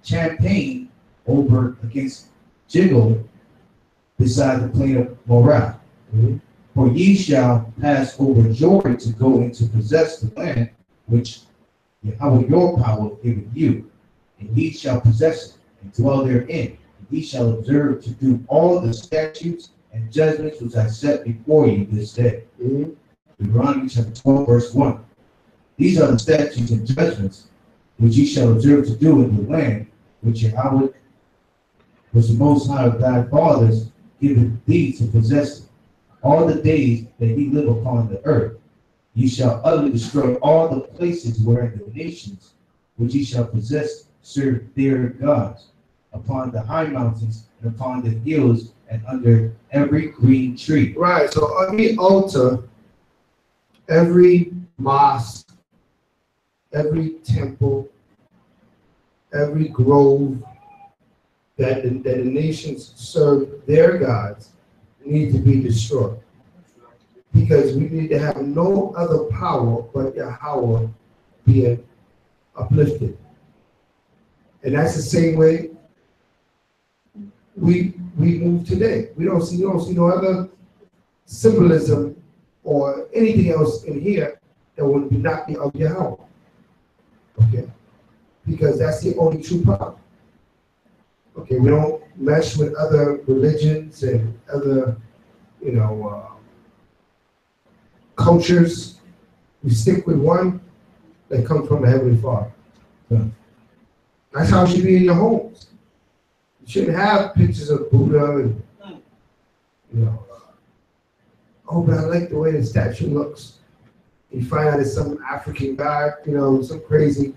Speaker 3: champaign over against Jiggle, beside the plain of Morah?
Speaker 1: Mm-hmm.
Speaker 3: For ye shall pass over Jordan to go in to possess the land which Yahweh your power giveth you, and ye shall possess it, and dwell therein, and ye shall observe to do all the statutes and judgments which I set before you this day.
Speaker 1: Mm-hmm.
Speaker 3: Deuteronomy chapter 12, verse 1. These are the statutes and judgments which ye shall observe to do in the land which Yahweh was the Most High of thy fathers giveth thee to possess it, all the days that ye live upon the earth. Ye shall utterly destroy all the places wherein the nations which ye shall possess serve their gods, upon the high mountains and upon the hills and under every green tree.
Speaker 1: Right. So every altar, every mosque, every temple, every grove that the nations serve their gods need to be destroyed. Because we need to have no other power but Yahweh being uplifted. And that's the same way we move today. We don't see no other symbolism or anything else in here that would not be of Yahweh. Okay? Because that's the only true power. Okay, we don't mesh with other religions and other, cultures. We stick with one that comes from the Heavenly Father.
Speaker 3: Yeah.
Speaker 1: That's how it should be in your homes. You shouldn't have pictures of Buddha and, oh, but I like the way the statue looks. You find out it's some African god, some crazy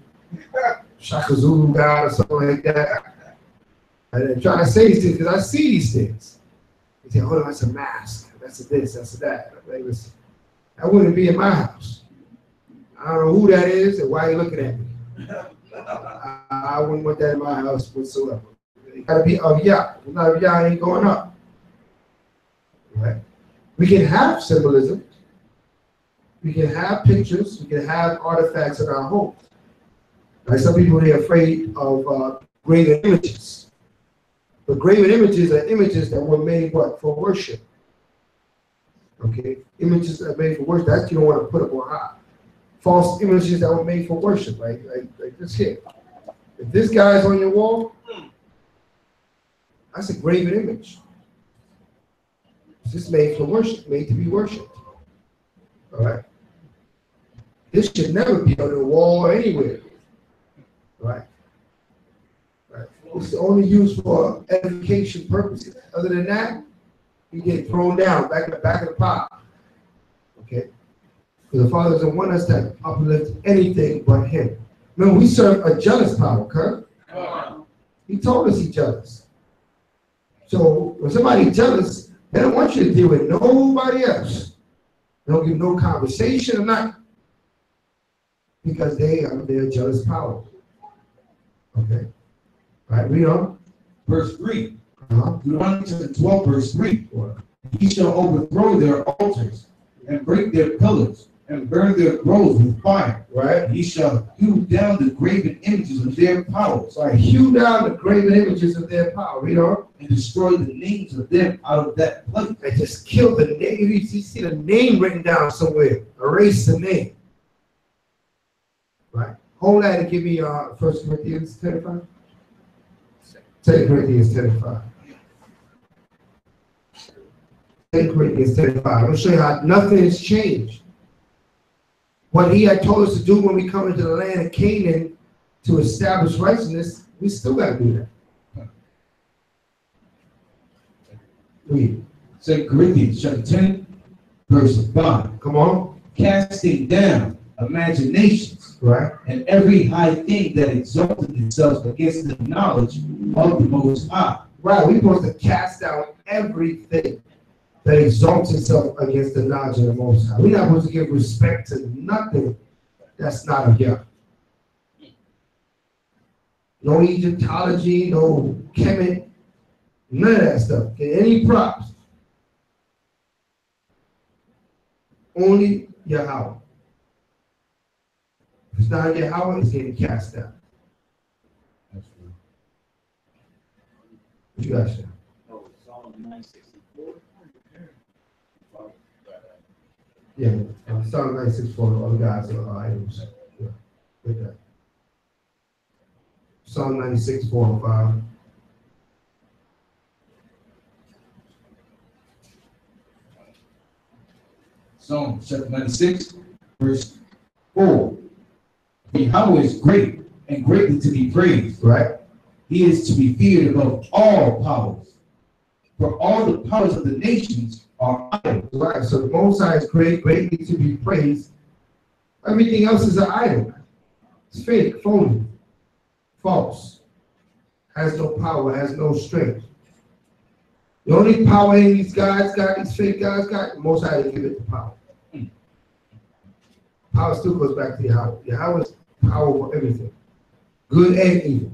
Speaker 1: Shaka Zulu god or something like that. And they're trying to say these things because I see these things. They say, oh, that's a mask. That's a this, that's a that. Like, listen, that wouldn't be in my house. I don't know who that is and why you're looking at me. I wouldn't want that in my house whatsoever. It got to be of Yah. If it's not of Yah, it ain't going up. Right? We can have symbolism. We can have pictures. We can have artifacts in our homes. Like some people, they're afraid of graven images. But graven images are images that were made, what? For worship. Okay? Images that are made for worship, that you don't want to put up on high. False images that were made for worship, like this here. If this guy's on your wall, that's a graven image. It's just made for worship, made to be worshipped. All right? This should never be on the wall or anywhere. Right? Right. It's only used for edification purposes. Other than that, you get thrown down back in the back of the pot. Okay? Because the Father doesn't want us to uplift anything but Him. Remember, we serve a jealous power, Kurt. He told us He's jealous. So when somebody's jealous, they don't want you to deal with nobody else. They don't give no conversation or nothing. Because they are their jealous power. Okay. All right, read on.
Speaker 3: Verse 3. Deuteronomy chapter 12, verse 3. Ye shall overthrow their altars and break their pillars, and burn their groves with fire.
Speaker 1: Right?
Speaker 3: He shall hew down the graven images of their powers.
Speaker 1: Right. Hew down the graven images of their power. Read on.
Speaker 3: And destroy the names of them out of that place.
Speaker 1: And just kill the name. You see the name written down somewhere. Erase the name. Right. Hold that and give me 1 Corinthians 10:5. 2 Corinthians 10:5. 2 Corinthians 10:5. I'm going to show you how nothing has changed. What he had told us to do when we come into the land of Canaan to establish righteousness, we still got to do that. Read.
Speaker 3: 2 Corinthians chapter 10, verse 5.
Speaker 1: Come on.
Speaker 3: Casting down imaginations,
Speaker 1: right,
Speaker 3: and every high thing that exalted itself against the knowledge of the Most High.
Speaker 1: Right, we're supposed to cast down everything that exalts itself against the knowledge of the Most High. We're not supposed to give respect to nothing that's not of Yah. No Egyptology, no Kemet, none of that stuff. Okay, any props. Only Yahweh. If it's not Yahweh, it's getting cast down.
Speaker 3: That's true.
Speaker 1: What you guys say?
Speaker 2: Oh, Psalm 964.
Speaker 1: Yeah, Psalm 964, all the guys are items. Yeah, with that. Psalm 96, 4 and 5.
Speaker 3: Psalm chapter 96, verse 4. Yahweh is great and greatly to be praised.
Speaker 1: Right.
Speaker 3: He is to be feared above all powers. For all the powers of the nations are idols.
Speaker 1: Right. So the Most High is great, greatly to be praised. Everything else is an idol. It's fake, phony, false. Has no power, has no strength. The only power in these guys got, these fake guys got, the Most High didn't give it the power. Power still goes back to Yahweh. Yahweh's power for everything, good and evil.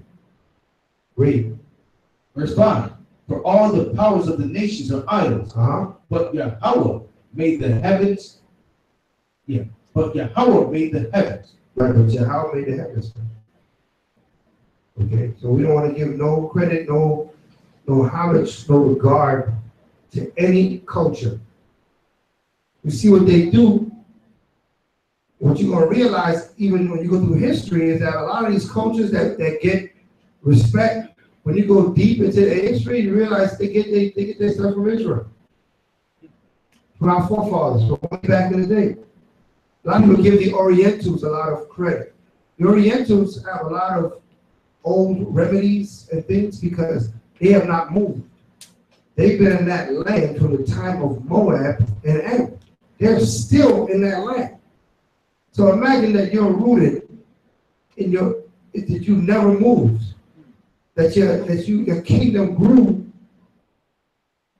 Speaker 1: Read.
Speaker 3: Verse 5. For all the powers of the nations are idols. But Yahweh made the heavens. Yeah. But Yahweh made the heavens.
Speaker 1: Right, but Yahweh made the heavens. Okay, so we don't want to give no credit, no homage, no regard to any culture. You see what they do. What you're going to realize, even when you go through history, is that a lot of these cultures that get respect, when you go deep into their history, you realize they get their stuff from Israel, from our forefathers, from way back in the day. A lot of people give the Orientals a lot of credit. The Orientals have a lot of old remedies and things because they have not moved. They've been in that land from the time of Moab and Ammon. They're still in that land. So imagine that you're rooted in that you never moved, that your kingdom grew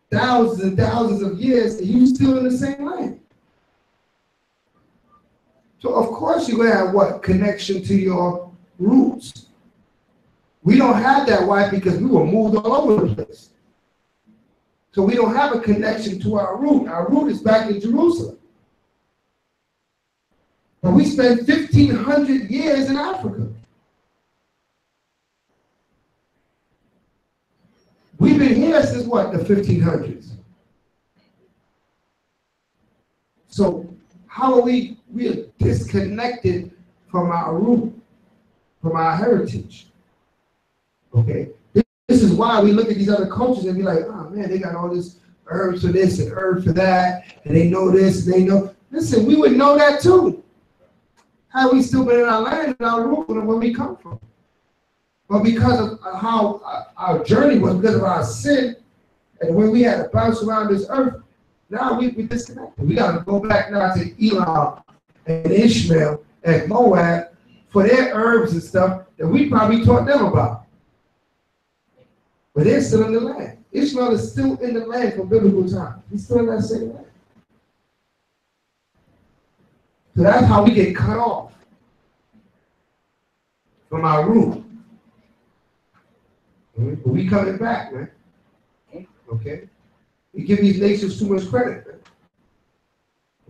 Speaker 1: thousands and thousands of years, and you're still in the same land. So of course you're gonna have what? Connection to your roots. We don't have that. Why? Because we were moved all over the place. So we don't have a connection to our root. Our root is back in Jerusalem. But we spent 1,500 years in Africa. We've been here since what? The 1500s. So how are we are disconnected from our root, from our heritage? Okay, this is why we look at these other cultures and be like, oh man, they got all this herbs for this and herbs for that, and they know this and they know. Listen, we would know that too. Had we still been in our land and our root and where we come from. But because of how our journey was, because of our sin, and when we had to bounce around this earth, now we disconnected. We got to go back now to Elam and Ishmael and Moab for their herbs and stuff that we probably taught them about. But they're still in the land. Ishmael is still in the land from biblical times. He's still in that same land. So that's how we get cut off from our root. But we coming back, man. Okay? We give these nations too much credit, man.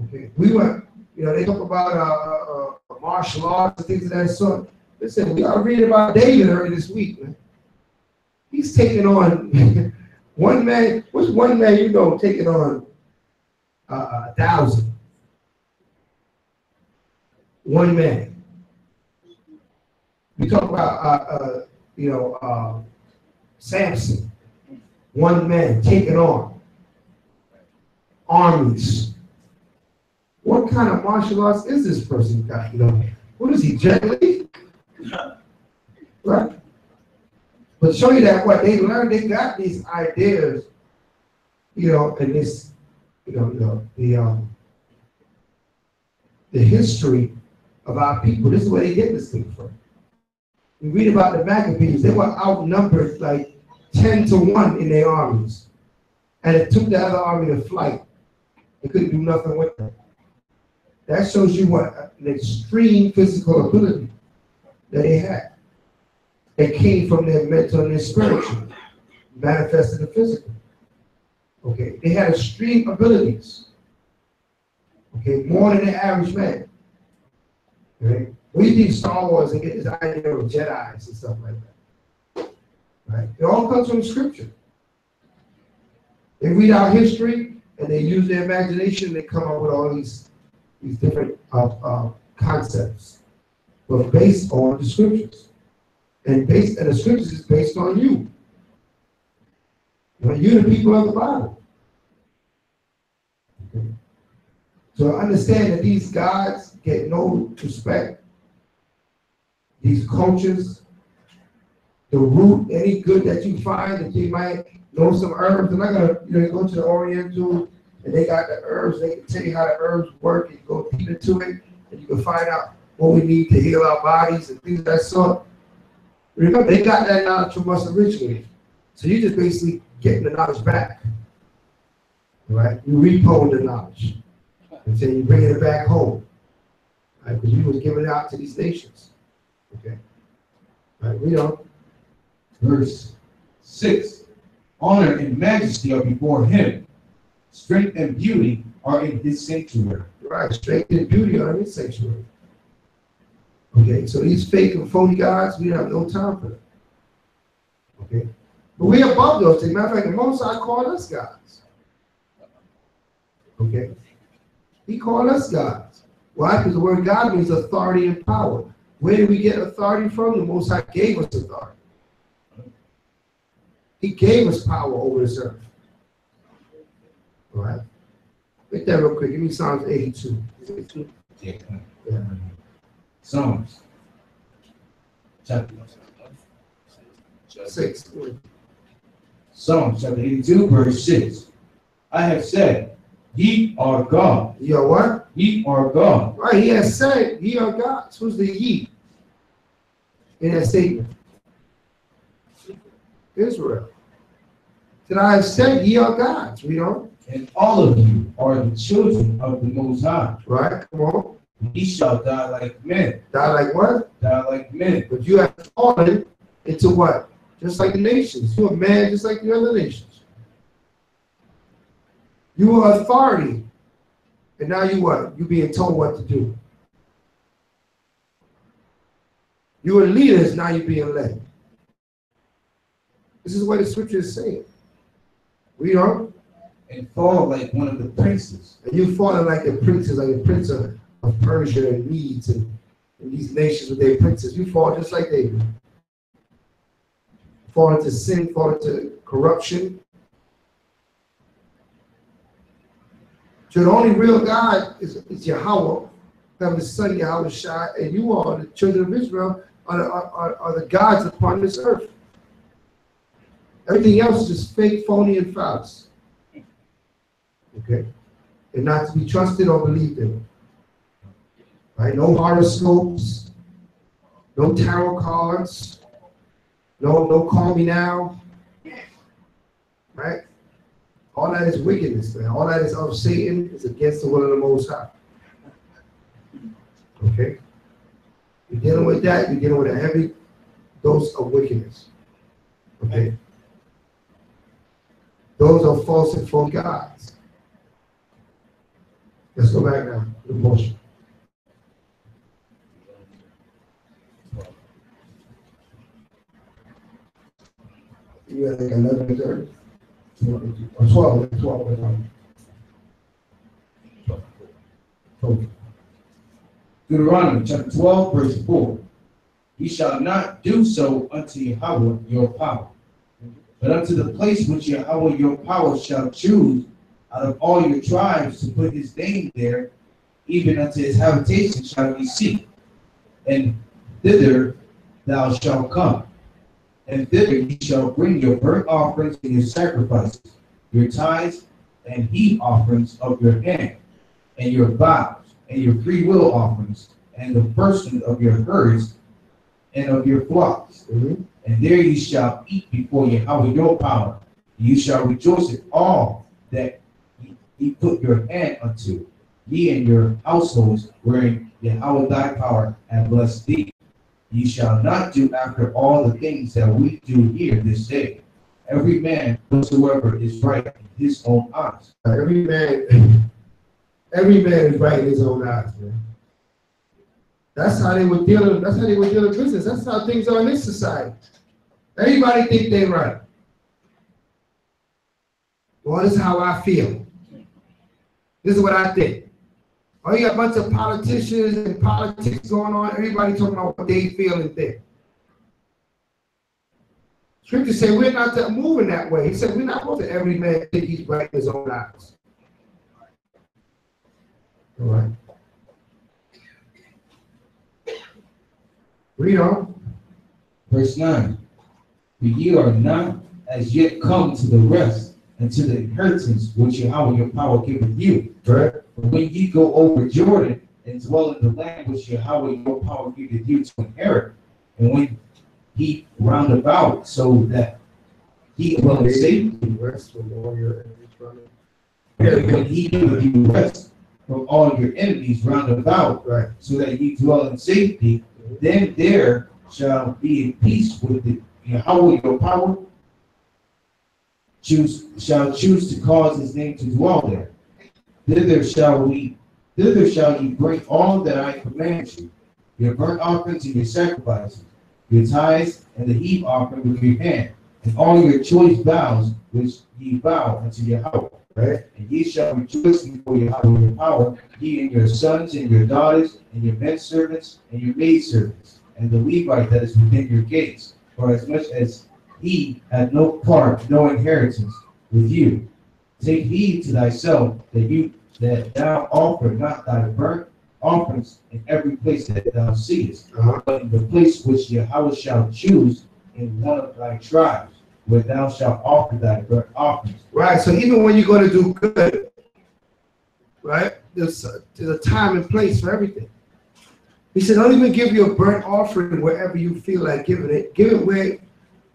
Speaker 1: Okay? We were You know, they talk about martial arts and things of that sort. Listen, we are reading about David earlier this week, man. He's taking on one man. What's one man you know taking on 1,000? One man. We talk about Samson. One man taking on armies. What kind of martial arts is this person got? You know, what is he, Jet Li? Right? But show you that what they learned, they got these ideas, you know, and this, the history of our people. This is where they get this thing from. We read about the Maccabees. They were outnumbered like 10-1 in their armies. And it took the other army to flight. They couldn't do nothing with them. That shows you what an extreme physical ability that they had. It came from their mental and their spiritual, manifested in the physical. Okay, they had extreme abilities. Okay, more than the average man. Okay, we think Star Wars and get this idea of Jedi's and stuff like that. Right? It all comes from Scripture. They read our history and they use their imagination and they come up with all these different concepts, but based on the Scriptures. And the Scriptures is based on you. You're the people of the Bible. Okay. So understand that these gods get no respect. These cultures, the root, any good that you find, that you might know some herbs. They're not gonna, go to the Oriental and they got the herbs. They can tell you how the herbs work, and you go deep into it, and you can find out what we need to heal our bodies and things of that sort. Remember, they got that knowledge from us originally. So you just basically getting the knowledge back. Right? You repo the knowledge. And then you bring it back home. Right? Because you was giving it out to these nations. Okay. Right, read on.
Speaker 3: Verse 6. Honor and majesty are before him. Strength and beauty are in his sanctuary.
Speaker 1: Right, strength and beauty are in his sanctuary. Okay, so these fake and phony gods, we have no time for them. Okay, but we're above those things. Matter of fact, the Most High called us gods. Okay, he called us gods. Why? Because the word God means authority and power. Where did we get authority from? The Most High gave us authority. He gave us power over this earth. All right, make that real quick. Give me Psalms 82. Is it 82? Yeah.
Speaker 3: Psalms chapter
Speaker 1: 6.
Speaker 3: Psalms chapter 82, verse 6. I have said, ye are God.
Speaker 1: Ye are what?
Speaker 3: Ye are God.
Speaker 1: Right, he has said, ye are gods. Who's the ye in that statement? Israel. Said, I have said, ye are gods. We don't.
Speaker 3: And all of you are the children of the Most High.
Speaker 1: Right, come on.
Speaker 3: Ye shall die like men.
Speaker 1: Die like what?
Speaker 3: Die like men.
Speaker 1: But you have fallen into what? Just like the nations. You're a man just like the other nations. You are authority. And now you what? You being told what to do. You were leaders, now you're being led. This is what the Scripture is saying. Read on.
Speaker 3: And fall like one of the princes.
Speaker 1: And you falling like the princes, like the prince of Persia and Medes and these nations with their princes. You fall just like they do. Fall into sin, fall into corruption. So the only real God is Yahweh, the Son Yahweh Shai, and you are the children of Israel, are the gods upon this earth. Everything else is just fake, phony, and false. Okay? And not to be trusted or believed in. Right? No horoscopes, no tarot cards, no call me now. Right? All that is wickedness, man. All that is of Satan, is against the will of the Most High. Okay? You're dealing with that, you're dealing with a heavy dose of wickedness. Okay? Those are false and phony gods. Let's go back now to the motion. You had like 11 and 30? Or 12, 12.
Speaker 3: Deuteronomy chapter 12, verse 4. Ye shall not do so unto Yahweh your power, but unto the place which Yahweh your power shall choose out of all your tribes to put his name there, even unto his habitation shall ye seek. And thither thou shalt come, and thither ye shall bring your burnt offerings and your sacrifices, your tithes and heap offerings of your hand, and your vows, and your free will offerings, and the firstling of your herds and of your flocks. And there ye shall eat before Yahweh your power. You shall rejoice in all that ye put your hand unto, ye and your households, wherein Yahweh thy power hath blessed thee. Ye shall not do after all the things that we do here this day. Every man whatsoever is right in his own eyes.
Speaker 1: Every man is right in his own eyes, man. That's how they would deal in business. That's how things are in this society. Everybody think they're right. Well, this is how I feel. This is what I think. Oh, you got a bunch of politicians and politics going on. Everybody talking about what they feel and think. Scripture said we're not moving that way. He said we're not supposed to every man think he's right in his own eyes. All right. Read on.
Speaker 3: Verse 9. For ye are not as yet come to the rest and to the inheritance which Yahweh your power giveth you.
Speaker 1: Right.
Speaker 3: But when ye go over Jordan and dwell in the land which Yahweh your power giveth you to inherit, and when he round about so that he dwell in safety,
Speaker 1: Rest from all your enemies running.
Speaker 3: when he giveth you rest from all your enemies round about,
Speaker 1: Right.
Speaker 3: so that ye dwell in safety, then there shall be a peace with the Yahweh your power shall choose to cause his name to dwell there. Thither shall ye bring all that I command you, your burnt offerings and your sacrifices, your tithes and the heap offering with your hand, and all your choice vows which ye vow unto Yahweh.
Speaker 1: Right.
Speaker 3: And ye shall rejoice before Yahweh your power, ye and your sons and your daughters, and your men servants and your maid servants, and the Levite that is within your gates, for as much as he had no part, no inheritance with you. Take heed to thyself that thou offer not thy burnt offerings in every place that thou seest, but in the place which Yahweh shall choose in one of thy tribes, where thou shalt offer thy burnt offerings.
Speaker 1: Right. So even when you're going to do good, right, there's a time and place for everything. He said, don't even give you a burnt offering wherever you feel like giving it. Give it where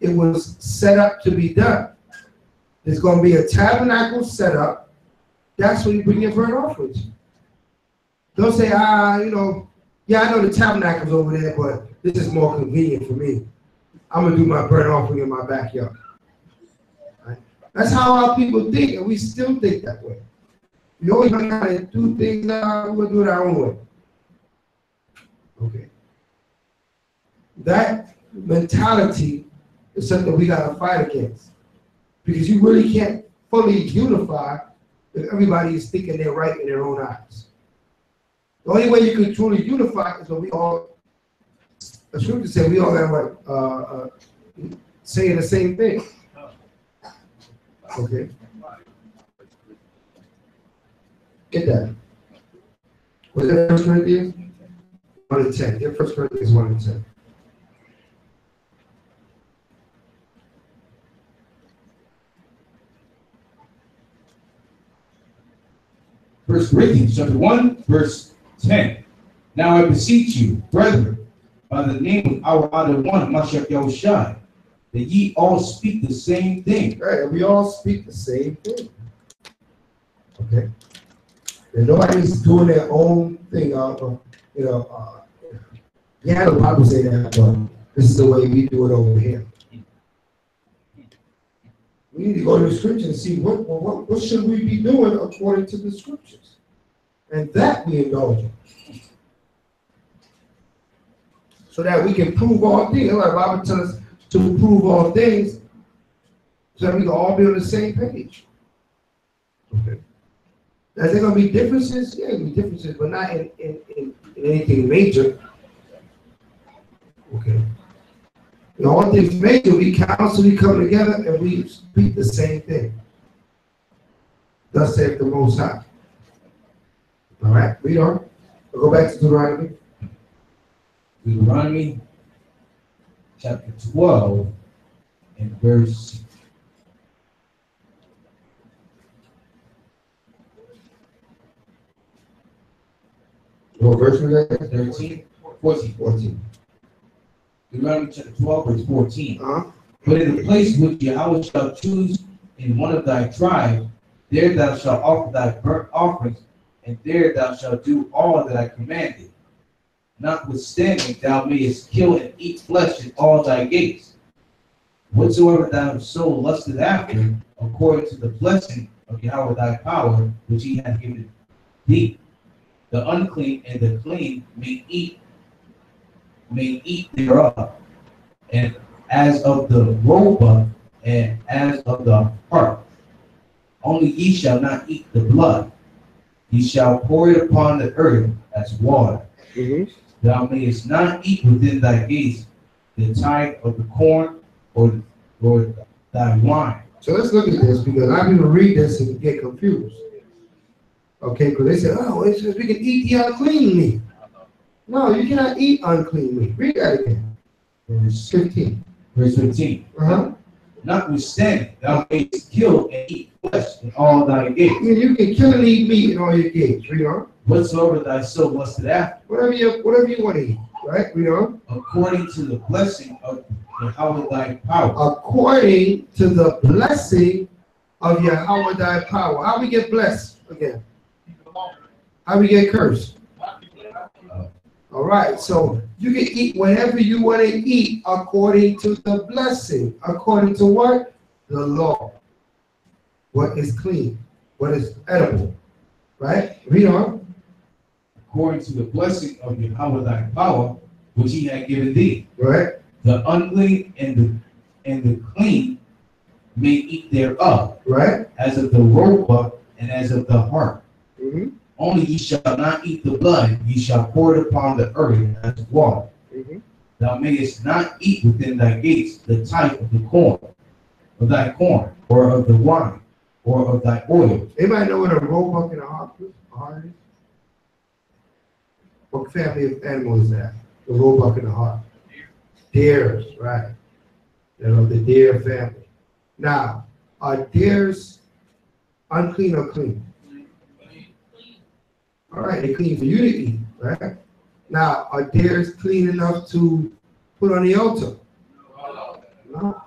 Speaker 1: it was set up to be done. There's going to be a tabernacle set up. That's where you bring your burnt offerings. Don't say, yeah, I know the tabernacle's over there, but this is more convenient for me. I'm going to do my burnt offering in my backyard. Right? That's how our people think, and we still think that way. We always learn how to do things, we're going to do it our own way. Okay. That mentality is something we got to fight against. Because you really can't fully unify if everybody is thinking they're right in their own eyes. The only way you can truly unify is when we all, the scripture said, we all got saying the same thing. Okay. Get that. Was it 1 Corinthians 1 and 10? Get 1 Corinthians 1 and 10.
Speaker 3: First Corinthians chapter 1, verse 10. Now I beseech you, brethren, by the name of our other one, Mashiach Yahushua, that ye all speak the same thing.
Speaker 1: Right, we all speak the same thing. Okay. And nobody's doing their own thing. Yeah, the Bible say that, but this is the way we do it over here. We need to go to the scripture and see what should we be doing according to the scriptures. And that we indulge in. So that we can prove all things. The Bible tells us to prove all things So we can all be on the same page. Okay. Is there going to be differences? Yeah, there will be differences, but not in anything major. Okay. In all things major, we counsel, we come together, and we speak the same thing. Thus saith the Most High. All right, read on. We'll go back to Deuteronomy.
Speaker 3: Deuteronomy chapter 12 and verse 13, 14. Deuteronomy chapter 12, verse 14. But in the place which Yahweh shall choose in one of thy tribes, there thou shalt offer thy burnt offerings, and there thou shalt do all that I commanded. Notwithstanding, thou mayest kill and eat flesh in all thy gates. Whatsoever thou soul lusted after, according to the blessing of Yahweh thy power, which he hath given thee, the unclean and the clean may eat thereof, and as of the roebuck and as of the hart. Only ye shall not eat the blood. Ye shall pour it upon the earth as water. Thou mayest not eat within thy gates the tithe of the corn or thy wine.
Speaker 1: So let's look at this, because I'm going to read this and get confused. Okay, because they say, oh, it says we can eat the unclean meat. No, you cannot eat unclean meat. Read that again. Verse 15.
Speaker 3: Verse 15. Notwithstanding, thou mayest kill and eat flesh in all thy gates.
Speaker 1: Yeah, you can kill and eat meat in all your gates. Read on.
Speaker 3: Whatsoever thy soul lusted after.
Speaker 1: Whatever you want to eat. Right? Read on.
Speaker 3: According to the blessing of Yahweh thy power.
Speaker 1: According to the blessing of Yahweh thy power. How we get blessed again? How we get cursed? All right, so you can eat whatever you want to eat according to the blessing. According to what? The law. What is clean? What is edible? Right? Read on.
Speaker 3: According to the blessing of Yahweh thy power, which he had given thee.
Speaker 1: Right.
Speaker 3: The unclean and the clean may eat thereof.
Speaker 1: Right.
Speaker 3: As of the roebuck and as of the hart. Only ye shall not eat the blood, ye shall pour it upon the earth as water. Thou mayest not eat within thy gates the tithe of the corn, of thy corn, or of the wine, or of thy oil.
Speaker 1: Anybody know what a roebuck and a hart is? What family of animals is that? The roebuck and the hart. Deers, right? They're of the deer family. Now, are deers unclean or clean? All right, they're clean for you to eat, right? Now, are deers clean enough to put on the altar? No.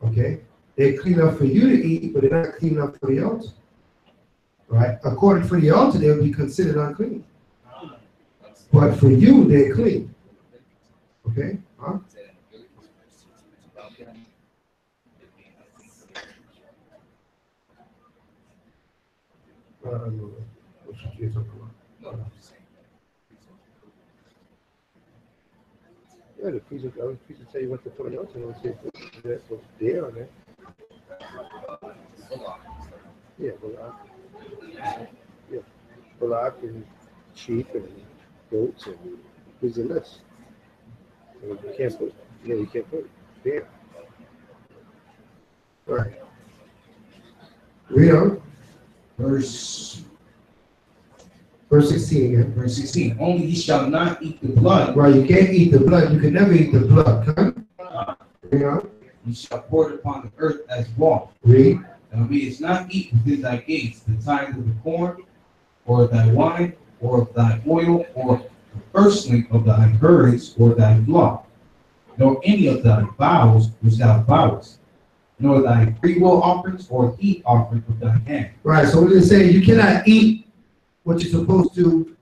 Speaker 1: Okay, they're clean enough for you to eat, but they're not clean enough for the altar. Right? According to the altar, they'll be considered unclean. But for you, they're clean. Okay? Huh? Yeah, the priest will tell you what to put on the altar. He'll say that's what's there on there. Yeah, bullock and sheep and goats and who's the list? You can't put it there. All right. Read on.
Speaker 3: Verse
Speaker 1: 16 again.
Speaker 3: Verse 16. Only ye shall not eat the blood.
Speaker 1: Right, you can't eat the blood. You can never eat the blood. Read on.
Speaker 3: You shall pour it upon the earth as water.
Speaker 1: Read.
Speaker 3: Thou mayest not eat within thy gates the tithe of the corn, or thy wine, or of thy oil, or the firstling of thy herds, or thy flock, nor any of thy vows which thou vowest, nor thy freewill offerings or heat offerings of thy hand. Right,
Speaker 1: so what does it say? You cannot eat what you're supposed to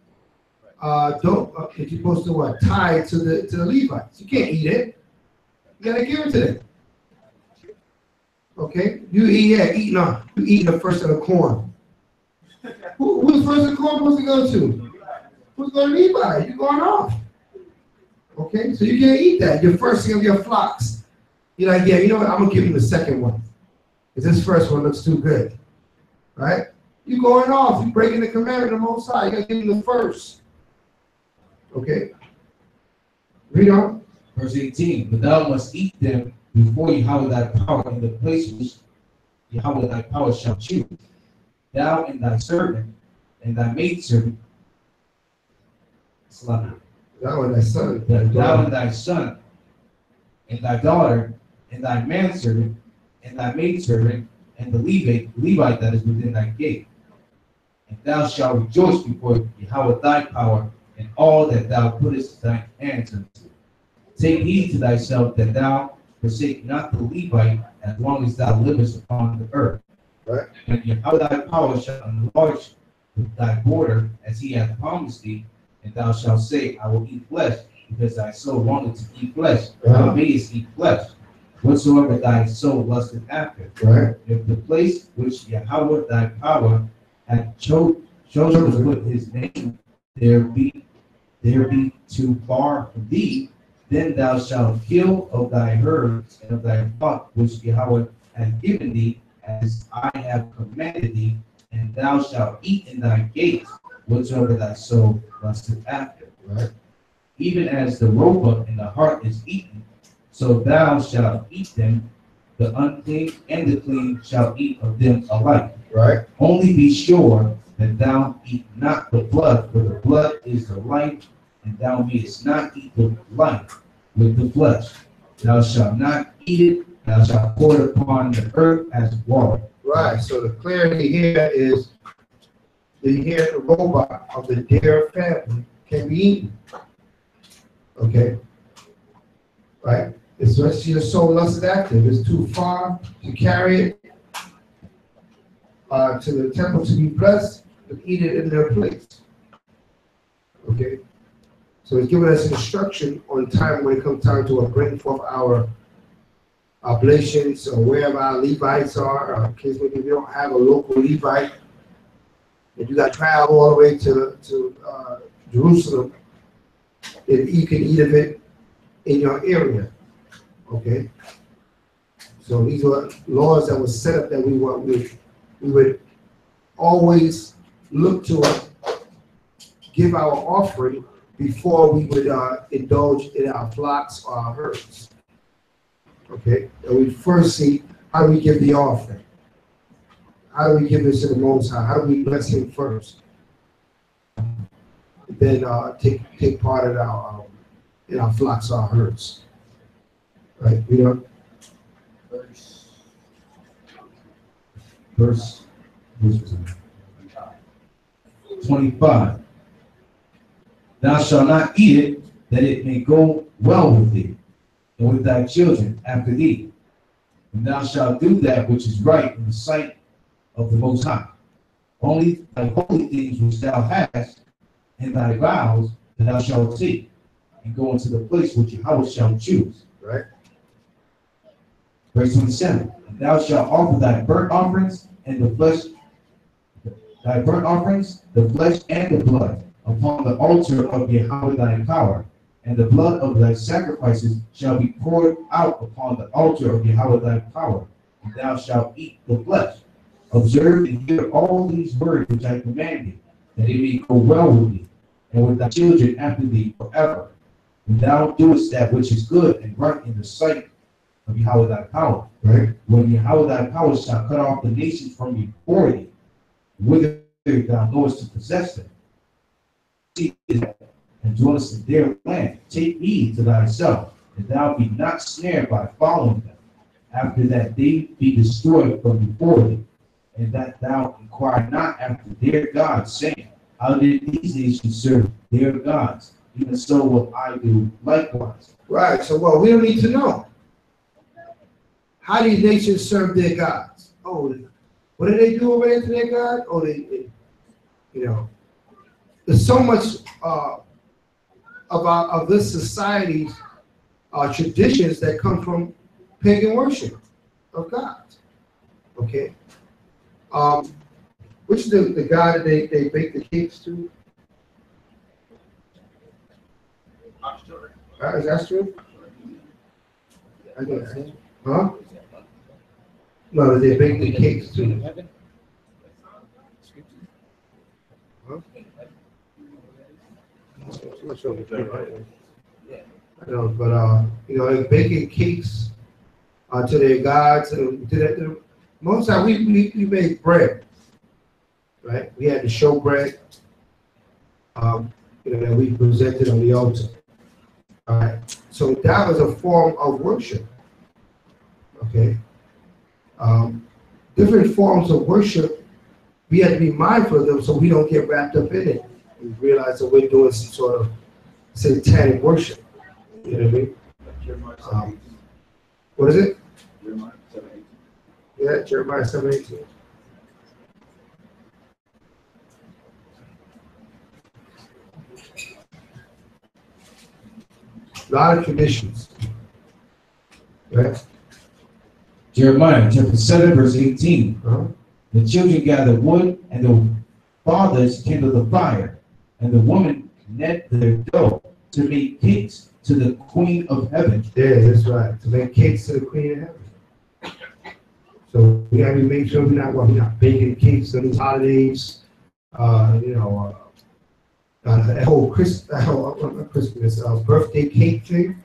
Speaker 1: you're supposed to what? Tithe to the Levites. You can't eat it. You gotta give it to them. Okay? You eating the first of the corn. Who's the first of the corn supposed to go to? Who's going to Levi? You're going off. Okay? So you can't eat that. Your first of your flocks. You're like, yeah, you know what? I'm gonna give him the second one. Because this first one looks too good. Right? You're going off, you're breaking the commandment of the Most High. You gotta give him the first. Okay. Read on.
Speaker 3: Verse 18, but thou must eat them before Yahweh thy power in the place which Yahweh thy power shall choose. Thou and thy servant and thy maidservant,
Speaker 1: Thou and thy son,
Speaker 3: thou and thy son, and thy daughter, and thy manservant, and thy maidservant, and the Levite that is within thy gate. And thou shalt rejoice before Yahweh thy power in all that thou puttest thy hands unto. Take heed to thyself that thou forsake not the Levite as long as thou livest upon the earth.
Speaker 1: Right.
Speaker 3: And Yahweh thy power shall enlarge thy border as he hath promised thee, and thou shalt say, I will eat flesh, because thy soul longeth to eat flesh. Thou mayest eat flesh, whatsoever thy soul lusteth after.
Speaker 1: Right.
Speaker 3: If the place which Yahweh thy power hath chosen to put his name there be too far from thee, then thou shalt kill of thy herds and of thy flock which Yahweh hath given thee, as I have commanded thee, and thou shalt eat in thy gates whatsoever thy soul lusteth after.
Speaker 1: Right.
Speaker 3: Even as the roebuck and the hart is eaten, so thou shalt eat them. The unclean and the clean shall eat of them alike.
Speaker 1: Right.
Speaker 3: Only be sure that thou eat not the blood, for the blood is the life, and thou mayest not eat the life with the flesh. Thou shalt not eat it, thou shalt pour it upon the earth as water.
Speaker 1: Right. So the clarity here is the robot of the deer family can be eaten. Okay. Right. It's just your soul lusted active. It's too far to carry it to the temple to be blessed, and eat it in their place. Okay. So he's giving us instruction on time when it comes time to bring forth our oblations or wherever our Levites are. In case maybe we don't have a local Levite, and you got to travel all the way to Jerusalem, then you can eat of it in your area. Okay. So these are laws that were set up that we would always look to give our offering before we would indulge in our flocks or our herds. Okay, and we first see how do we give the offering? How do we give this to the Most High? How do we bless Him first? Then take part in our flocks, our herds. Right, you know.
Speaker 3: Verse 25. Thou shalt not eat it, that it may go well with thee, and with thy children after thee. And thou shalt do that which is right in the sight of the Most High. Only thy holy things which thou hast, and thy vows that thou shalt take, and go into the place which Yahweh shall choose.
Speaker 1: Right.
Speaker 3: Verse 27. And thou shalt offer thy burnt offerings and the flesh, the flesh and the blood, upon the altar of Yahweh thy power, and the blood of thy sacrifices shall be poured out upon the altar of Yahweh thy power, and thou shalt eat the flesh. Observe and hear all these words which I command thee, that it may go well with thee, and with thy children after thee forever. And thou doest that which is good and right in the sight of Yahweh thy power.
Speaker 1: Right.
Speaker 3: When Yahweh thy power shall cut off the nations from before thee, whither thou knowest to possess them, and dwellest in their land, take heed to thyself, that thou be not snared by following them, after that they be destroyed from before thee, and that thou inquire not after their gods, saying, how did these nations serve their gods? Even so will I do likewise.
Speaker 1: Right. So we don't need to know. How these nations serve their gods? Oh, what do they do over there to their God? Oh, they there's so much of this society's traditions that come from pagan worship of God. Okay. Which is the God that they bake the cakes to? Is that true? Huh? No, they bake the cakes too. Huh? I'm not sure if it's right. I know, but they're baking cakes to their gods. And to that, most time we made bread, right? We had to show bread, that we presented on the altar. All right. So that was a form of worship. Okay. Different forms of worship, we have to be mindful of them so we don't get wrapped up in it. We realize that we're doing some sort of satanic worship. You know what I mean? What is it?
Speaker 2: Jeremiah 7:18.
Speaker 1: Yeah, Jeremiah 7:18. A lot of traditions. Right?
Speaker 3: Jeremiah chapter 7, verse 18.
Speaker 1: Uh-huh.
Speaker 3: The children gathered wood, and the fathers kindled the fire, and the women knit their dough to make cakes to the Queen of Heaven.
Speaker 1: Yeah, that's right. To make cakes to the Queen of Heaven. So we got to make sure we're not baking cakes on these holidays. That whole Christmas birthday cake thing.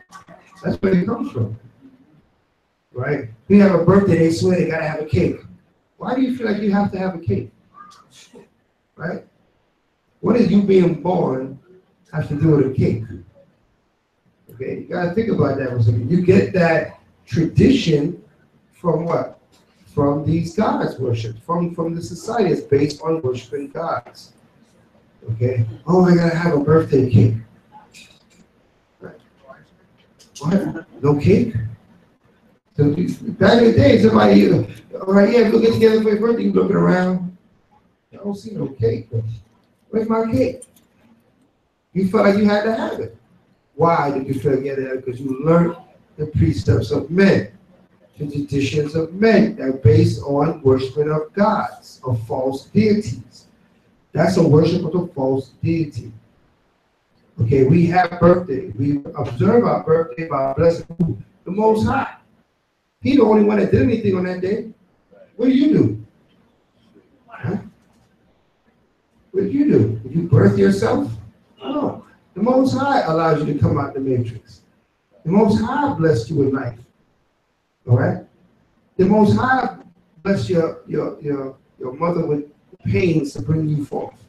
Speaker 1: That's where it comes from, right? We have a birthday. They swear they gotta have a cake. Why do you feel like you have to have a cake, right? What does you being born have to do with a cake? Okay, you gotta think about that for a second. You get that tradition from what? From these gods worship, from the society. It's based on worshiping gods. Okay. Oh, I gotta have a birthday cake. Right. What? No cake? So back in the day, somebody, all right, yeah, we'll get together for your birthday. You looking around, I don't see no cake. Where's my cake? You felt like you had to have it. Why did you feel like you had to have it? Because you learned the precepts of men, the traditions of men that are based on worshiping of gods, of false deities. That's a worship of the false deity. Okay, we have birthday. We observe our birthday by blessing the Most High. He's the only one that did anything on that day. What do you do? Huh? What did you do? Did you birth yourself? No. The Most High allows you to come out the matrix. The Most High blessed you with life. All right? The Most High blessed your mother with pains to bring you forth.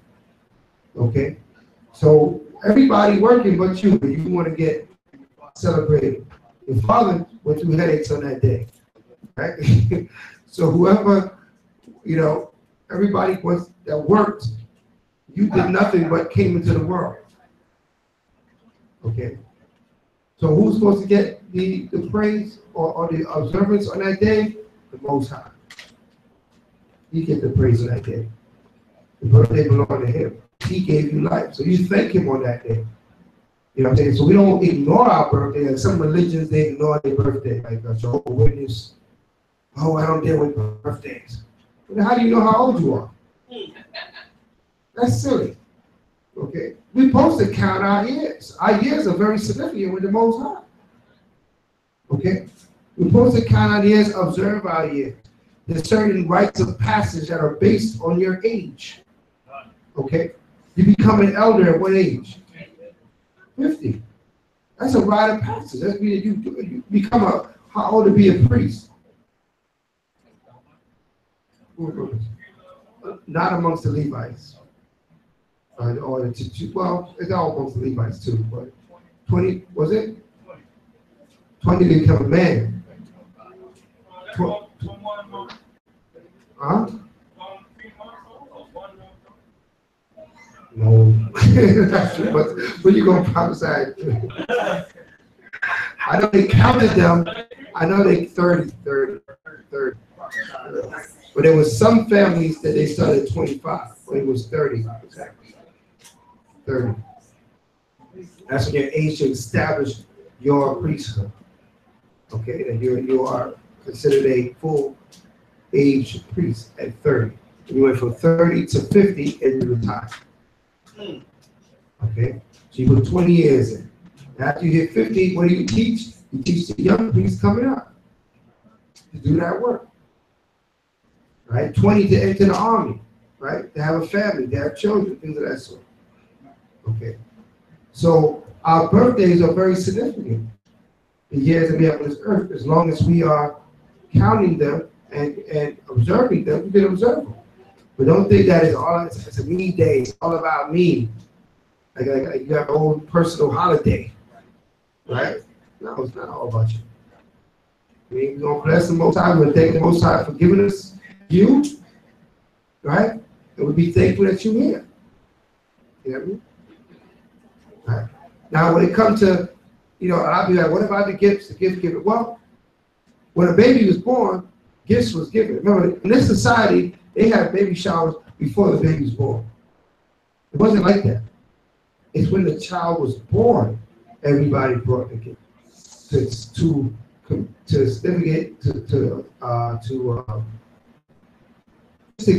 Speaker 1: Okay? So everybody working but you want to get celebrated. Your father went through headaches on that day. Right? So whoever, everybody that worked, you did nothing but came into the world. Okay? So who's supposed to get the praise or the observance on that day? The Most High. You get the praise on that day. The birthday belonged to him. He gave you life. So you thank him on that day. You know what I'm saying? So we don't ignore our birthday. Like some religions, they ignore their birthday. Like a Jehovah's Witness. Oh, I don't deal with birthdays. But how do you know how old you are? That's silly. Okay? We're supposed to count our years. Our years are very significant with the Most High. Okay? We're supposed to count our years, observe our years. There's certain rites of passage that are based on your age. Okay? You become an elder at what age? 50. That's a rite of passage. That means you become how old to be a priest? Not amongst the Levites. Well, it's all amongst the Levites too, but 20, was it? 20 to become a man. Huh? No. But you're going to prophesy. I know they counted them. I know they 30. But there was some families that they started at 25. But it was 30. Exactly. 30. That's when your age to establish your priesthood. Okay, that you are considered a full age priest at 30. You went from 30 to 50 and you retired. Okay, so you put 20 years in. After you hit 50, what do you teach? You teach the young priests coming up. to do that work. Right? 20 to enter the army, right? To have a family, to have children, things of that sort. Okay. So our birthdays are very significant. The years that we have on this earth, as long as we are counting them and observing them, we can observe them. But don't think that it's a me day, it's all about me. Like you have your own personal holiday. Right? No, it's not all about you. I mean, we're going to bless the Most High. We're going to thank the Most High for giving us you. Right? And we'll be thankful that you're here. You know what I mean? Right. Now, when it comes to, I'll be like, what about the gifts? The gift given? Well, when a baby was born, gifts was given. Remember, in this society, they had baby showers before the baby was born. It wasn't like that. It's when the child was born, everybody brought the gift to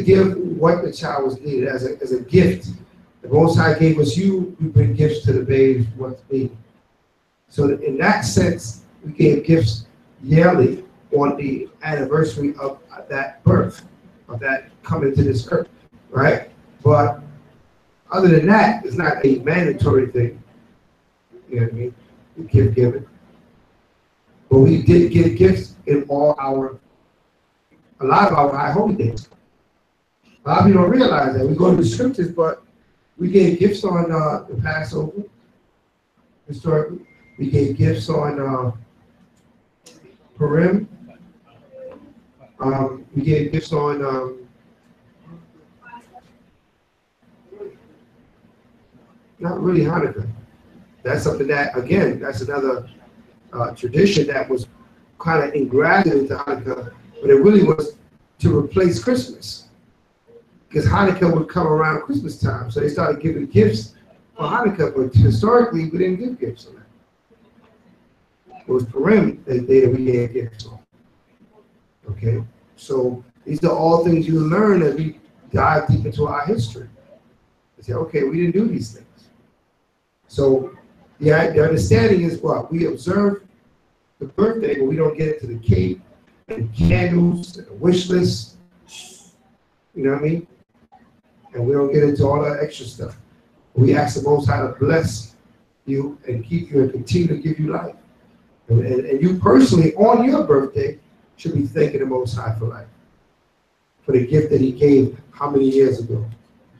Speaker 1: give what the child was needed as a gift. The Most High gave us you, we bring gifts to the babies what's needed. So in that sense, we gave gifts yearly on the anniversary of that birth, of that coming to this earth, right? But other than that, it's not a mandatory thing. You know what I mean? The gift given. But we did give gifts in a lot of our high holy days. A lot of people don't realize that. We go to the scriptures, but we gave gifts on the Passover, historically. We gave gifts on Purim. We gave gifts on not really Hanukkah. That's something that, again, that's another tradition that was kind of engrafted into Hanukkah, but it really was to replace Christmas. Because Hanukkah would come around Christmas time, so they started giving gifts for Hanukkah, but historically, we didn't give gifts on that. It was Purim that we gave gifts on. Okay? So these are all things you learn as we dive deep into our history. You say, okay, we didn't do these things. So the understanding is what? We observe the birthday, but we don't get into the cake and candles and the wish list. You know what I mean? And we don't get into all that extra stuff. We ask the Most High to bless you and keep you and continue to give you life. And you personally, on your birthday, should be thanking the Most High for life. For the gift that he gave how many years ago,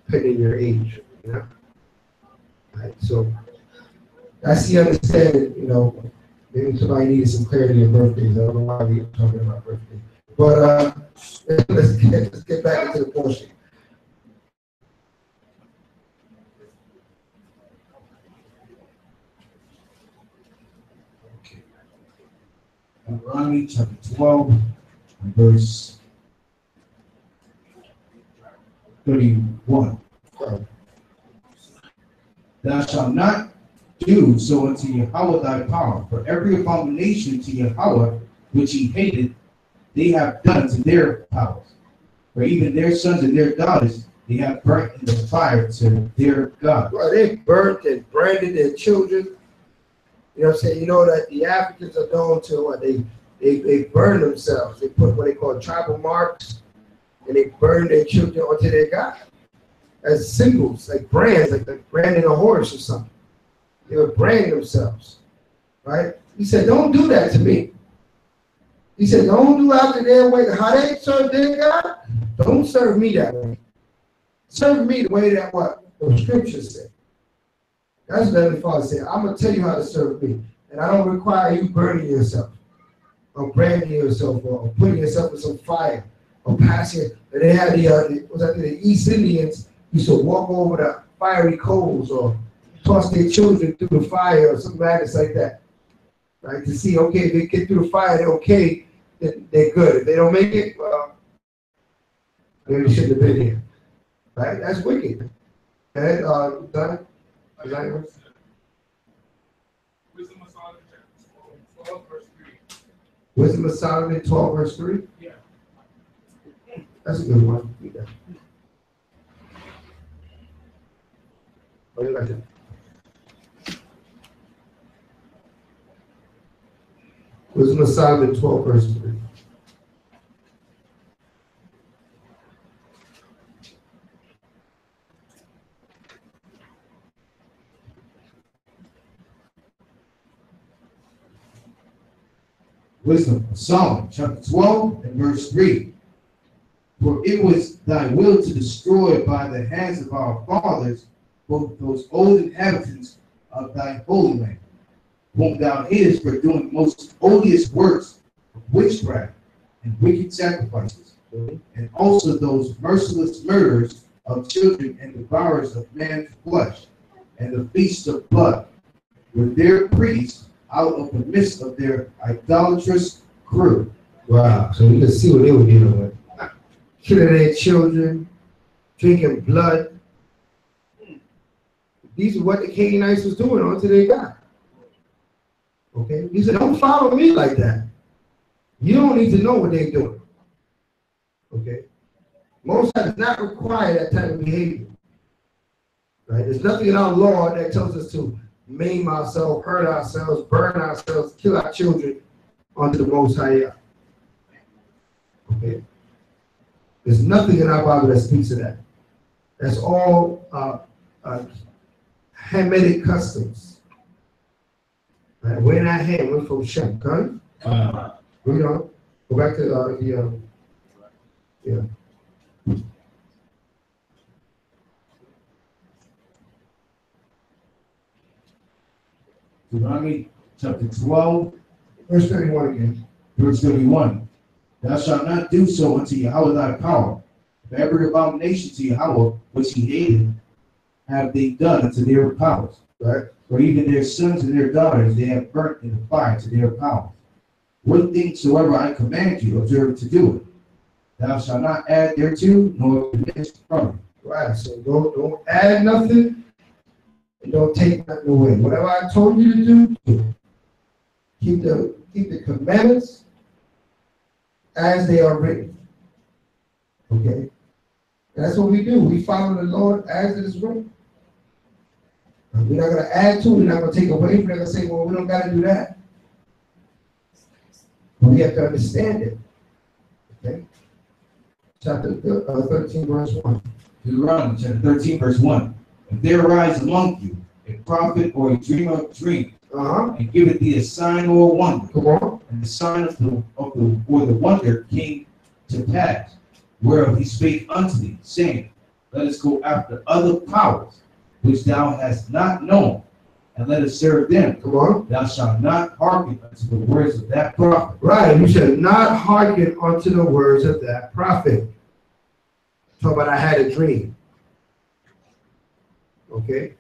Speaker 1: depending on your age. You know? Right, so that's the understanding, maybe somebody needed some clarity on birthdays. I don't know why we're talking about birthdays. But let's get back into the portion.
Speaker 3: Okay. Deuteronomy chapter 12, verse 31. Thou shalt not do so unto Yahweh thy power, for every abomination to Yahweh which he hated, they have done to their powers. For even their sons and their daughters they have burnt in the fire to their God.
Speaker 1: Well, they burnt and branded their children. You know what I'm saying? You know that the Africans are known to what? They burn themselves. They put what they call tribal marks, and they burn their children onto their God as symbols, like brands, like branding a horse or something. They would brand themselves, right? He said, don't do that to me. He said, don't do after their way. How they serve their God, don't serve me that way. Serve me the way that what? The scriptures say. That's what the Heavenly Father said. I'm going to tell you how to serve me. And I don't require you burning yourself or branding yourself or putting yourself in some fire or passing. And they had the East Indians used to walk over the fiery coals or toss their children through the fire or something like that. Right? To see, okay, if they get through the fire, they're okay, they're good. If they don't make it, well, maybe they shouldn't have been here. Right? That's wicked. And done? Is that yours?
Speaker 5: Wisdom of Solomon, 12, verse 3.
Speaker 1: Wisdom of Solomon, 12, verse 3?
Speaker 5: Yeah.
Speaker 1: That's a good one. Yeah. Oh, you got that. Wisdom of Solomon, 12, verse 3.
Speaker 3: Wisdom of Solomon, chapter 12 and verse 3. For it was thy will to destroy by the hands of our fathers both those old inhabitants of thy holy land, whom thou hatest for doing most odious works of witchcraft and wicked sacrifices, and also those merciless murderers of children and devourers of man's flesh, and the feast of blood, with their priests out of the midst of their idolatrous crew.
Speaker 1: Wow. So you can see what they were dealing with. Killing their children, drinking blood. These are what the Canaanites was doing until they got. Okay? He said, don't follow me like that. You don't need to know what they're doing. Okay? Most does not require that type of behavior. Right? There's nothing in our law that tells us to maim ourselves, hurt ourselves, burn ourselves, kill our children under the Most High. Okay? There's nothing in our Bible that speaks of that. That's all Hamitic customs. Right? We're not Ham, we're from Shem. Come? Read on. Go back to
Speaker 3: Deuteronomy chapter 12,
Speaker 1: verse 31 again.
Speaker 3: verse 31. Thou shalt not do so unto Yahweh thy power. For every abomination to Yahweh which he hated have they done unto their powers.
Speaker 1: Right.
Speaker 3: For even their sons and their daughters they have burnt in the fire to their powers. What things soever I command you, observe to do it. Thou shalt not add thereto, nor diminish from it.
Speaker 1: Right. So don't add nothing and don't take nothing away. Whatever I told you to do, keep the commandments as they are written. Okay? And that's what we do. We follow the Lord as it is written. We're not going to add to it. We're not going to take away. We're not going to say, well, we don't got to do that. But we have to understand it. Okay? Chapter 13, verse 1.
Speaker 3: Deuteronomy chapter 13, verse 1. If there arise among you a prophet or a dreamer of dreams, and giveth thee a sign or a wonder,
Speaker 1: Come on.
Speaker 3: and the sign or the wonder came to pass, whereof he spake unto thee, saying, let us go after other powers, which thou hast not known, and let us serve them.
Speaker 1: Come on.
Speaker 3: Thou shalt not hearken unto the words of that prophet.
Speaker 1: Right. You shall not hearken unto the words of that prophet. Talk about I had a dream. Okay.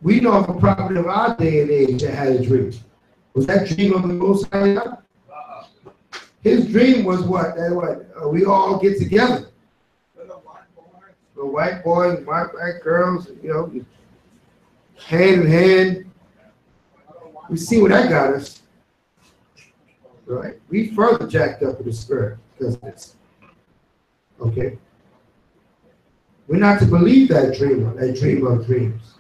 Speaker 1: We know of a prophet of our day and age that had a dream. Was that dream of the Most High? His dream was what? We all get together. The white boys, white black girls, hand in hand. We see what that got us. Right? We further jacked up in the spirit because of this. Okay? We're not to believe that dream of dreams.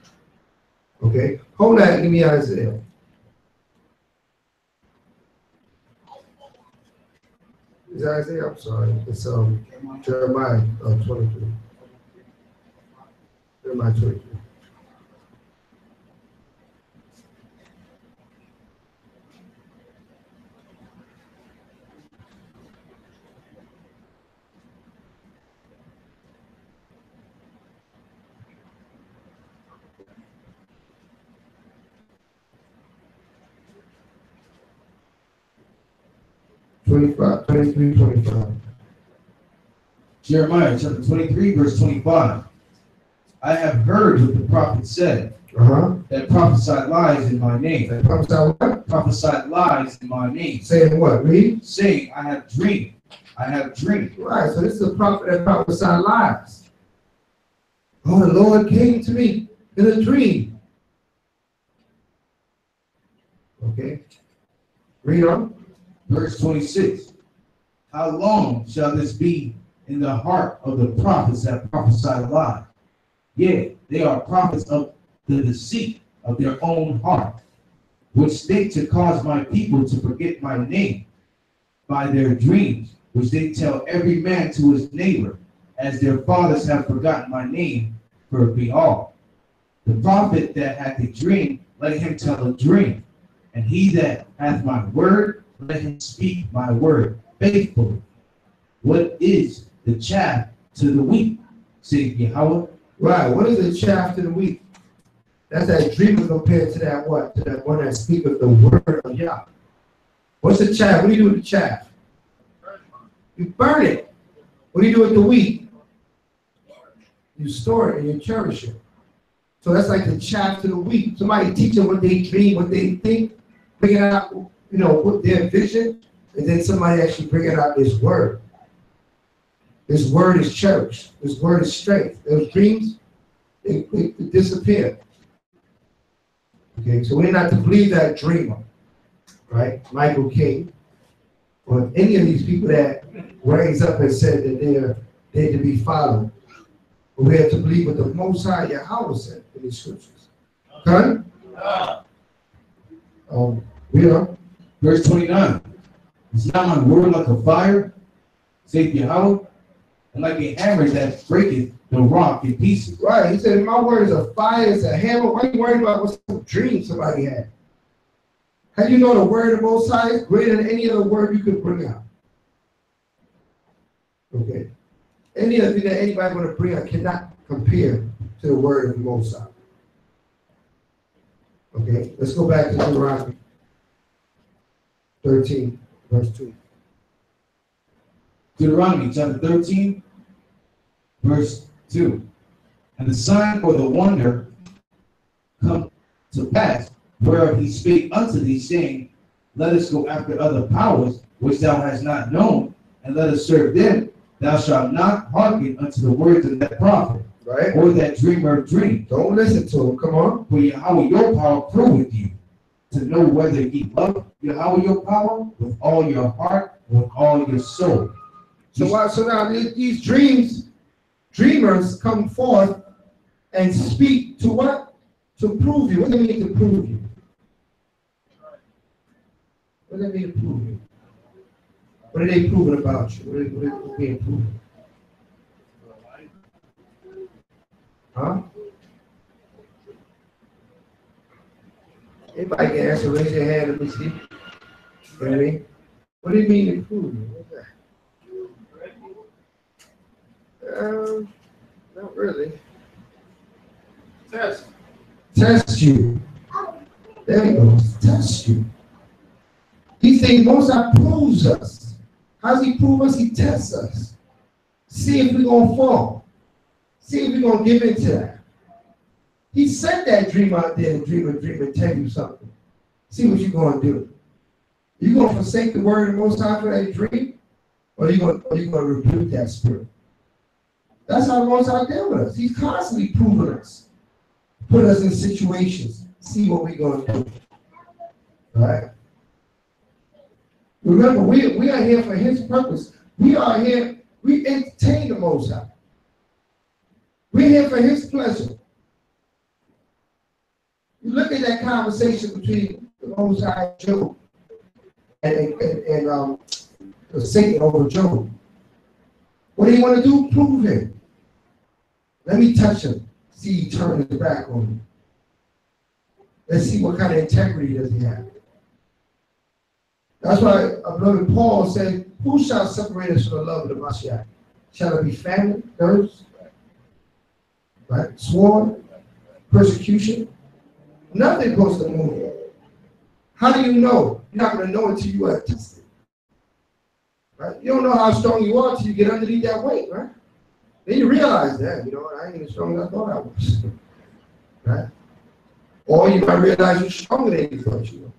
Speaker 1: Okay? Hold that, give me Isaiah. Is that Isaiah? I'm sorry. It's Jeremiah 23. Jeremiah 23.
Speaker 3: Jeremiah chapter 23, verse 25. I have heard what the prophet said, that prophesied lies in my name.
Speaker 1: That prophesied what?
Speaker 3: Prophesied lies in my name.
Speaker 1: Saying what? Read.
Speaker 3: Saying, I have dreamed. I have dreamed.
Speaker 1: Right, so this is a prophet that prophesied lies. Oh, the Lord came to me in a dream. Okay. Read on.
Speaker 3: Verse 26. How long shall this be in the heart of the prophets that prophesy lies? Yea, they are prophets of the deceit of their own heart, which think to cause my people to forget my name by their dreams, which they tell every man to his neighbor, as their fathers have forgotten my name for Baal. The prophet that hath a dream, let him tell a dream, And he that hath my word, let him speak my word faithfully. What is the chaff to the wheat? Saith Yahweh.
Speaker 1: Right. What is the chaff to the wheat? That's that dreamer compared to that what? To that one that speaketh the word of Yah. What's the chaff? What do you do with the chaff? You burn it. What do you do with the wheat? You store it and you cherish it. So that's like the chaff to the wheat. Somebody teach them what they dream, what they think, bring it out, what their vision, and then somebody actually bring it out this word. This word is cherished. This word is strength. Those dreams, they disappear. Okay, so we're not to believe that dreamer, right? Michael King, or any of these people that raised up and said that they're to be followed. But we have to believe what the Most High Yahweh said in these scriptures. Okay? We are.
Speaker 3: Verse 29. Is not my word like a fire, saith Yahweh, and like a hammer that breaketh the rock in pieces?
Speaker 1: Right. He said, my word is a fire, it's a hammer. Why are you worried about what some dream somebody had? How do you know the word of the Most High is greater than any other word you could bring out? Okay. Any other thing that anybody want to bring out cannot compare to the word of the Most High. Okay. Let's go back to Deuteronomy 13, verse 2.
Speaker 3: Deuteronomy chapter 13, verse 2. And the sign or the wonder come to pass, whereof he spake unto thee, saying, let us go after other powers, which thou hast not known, and let us serve them. Thou shalt not hearken unto the words of that prophet,
Speaker 1: right?
Speaker 3: Or that dreamer of dreams.
Speaker 1: Don't listen to him. Come on.
Speaker 3: For Yahweh your power proveth you, to know whether ye love Yahweh your power with all your heart, with all your soul.
Speaker 1: So now these dreamers come forth and speak to what? To prove you. What do they mean to prove you? What do they mean to prove you? What are they proving about you? What are they being proven? Huh? Anybody can answer, raise your hand, let me see. You know what I mean? What do you mean to prove you? What's that? Not really. Test you. There you go. Test you. He says Most High proves us. How does he prove us? He tests us. See if we're going to fall. See if we're going to give into that. He sent that dream out there to dream and tell you something. See what you're going to do. Are you going to forsake the word of the Most High for that dream? Or are you going to rebuke that spirit? That's how the Most High deals with us. He's constantly proving us. Put us in situations. See what we're going to do. All right? Remember, we are here for his purpose. We are here, we entertain the Most High. We're here for his pleasure. You look at that conversation between the Most High and Job and Satan over Job. What do you want to do? Prove him. Let me touch him. See he turn his back on me. Let's see what kind of integrity does he have. That's why our beloved Paul said, who shall separate us from the love of the Mashiach? Shall it be famine, thirst, right? Sword, persecution? Nothing goes to move you. How do you know? You're not going to know until you are tested. Right? You don't know how strong you are until you get underneath that weight, right? Then you realize that, I ain't as strong as I thought I was. Right? Or you might realize you're stronger than you thought you were.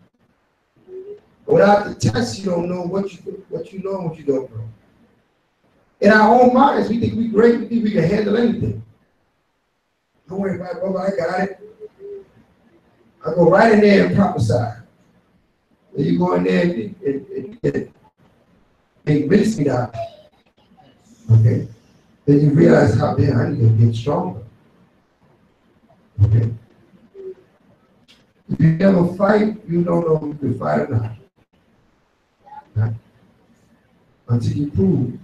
Speaker 1: Without the test, you don't know what you know and what you don't know. In our own minds, we think we're great, we think we can handle anything. Don't worry about it, brother, I got it. I go right in there and prophesy. Then you go in there and get it. Make mincemeat out. Okay? Then you realize how damn I need to get stronger. Okay? If you never fight, you don't know if you can fight or not. Right? Until you prove.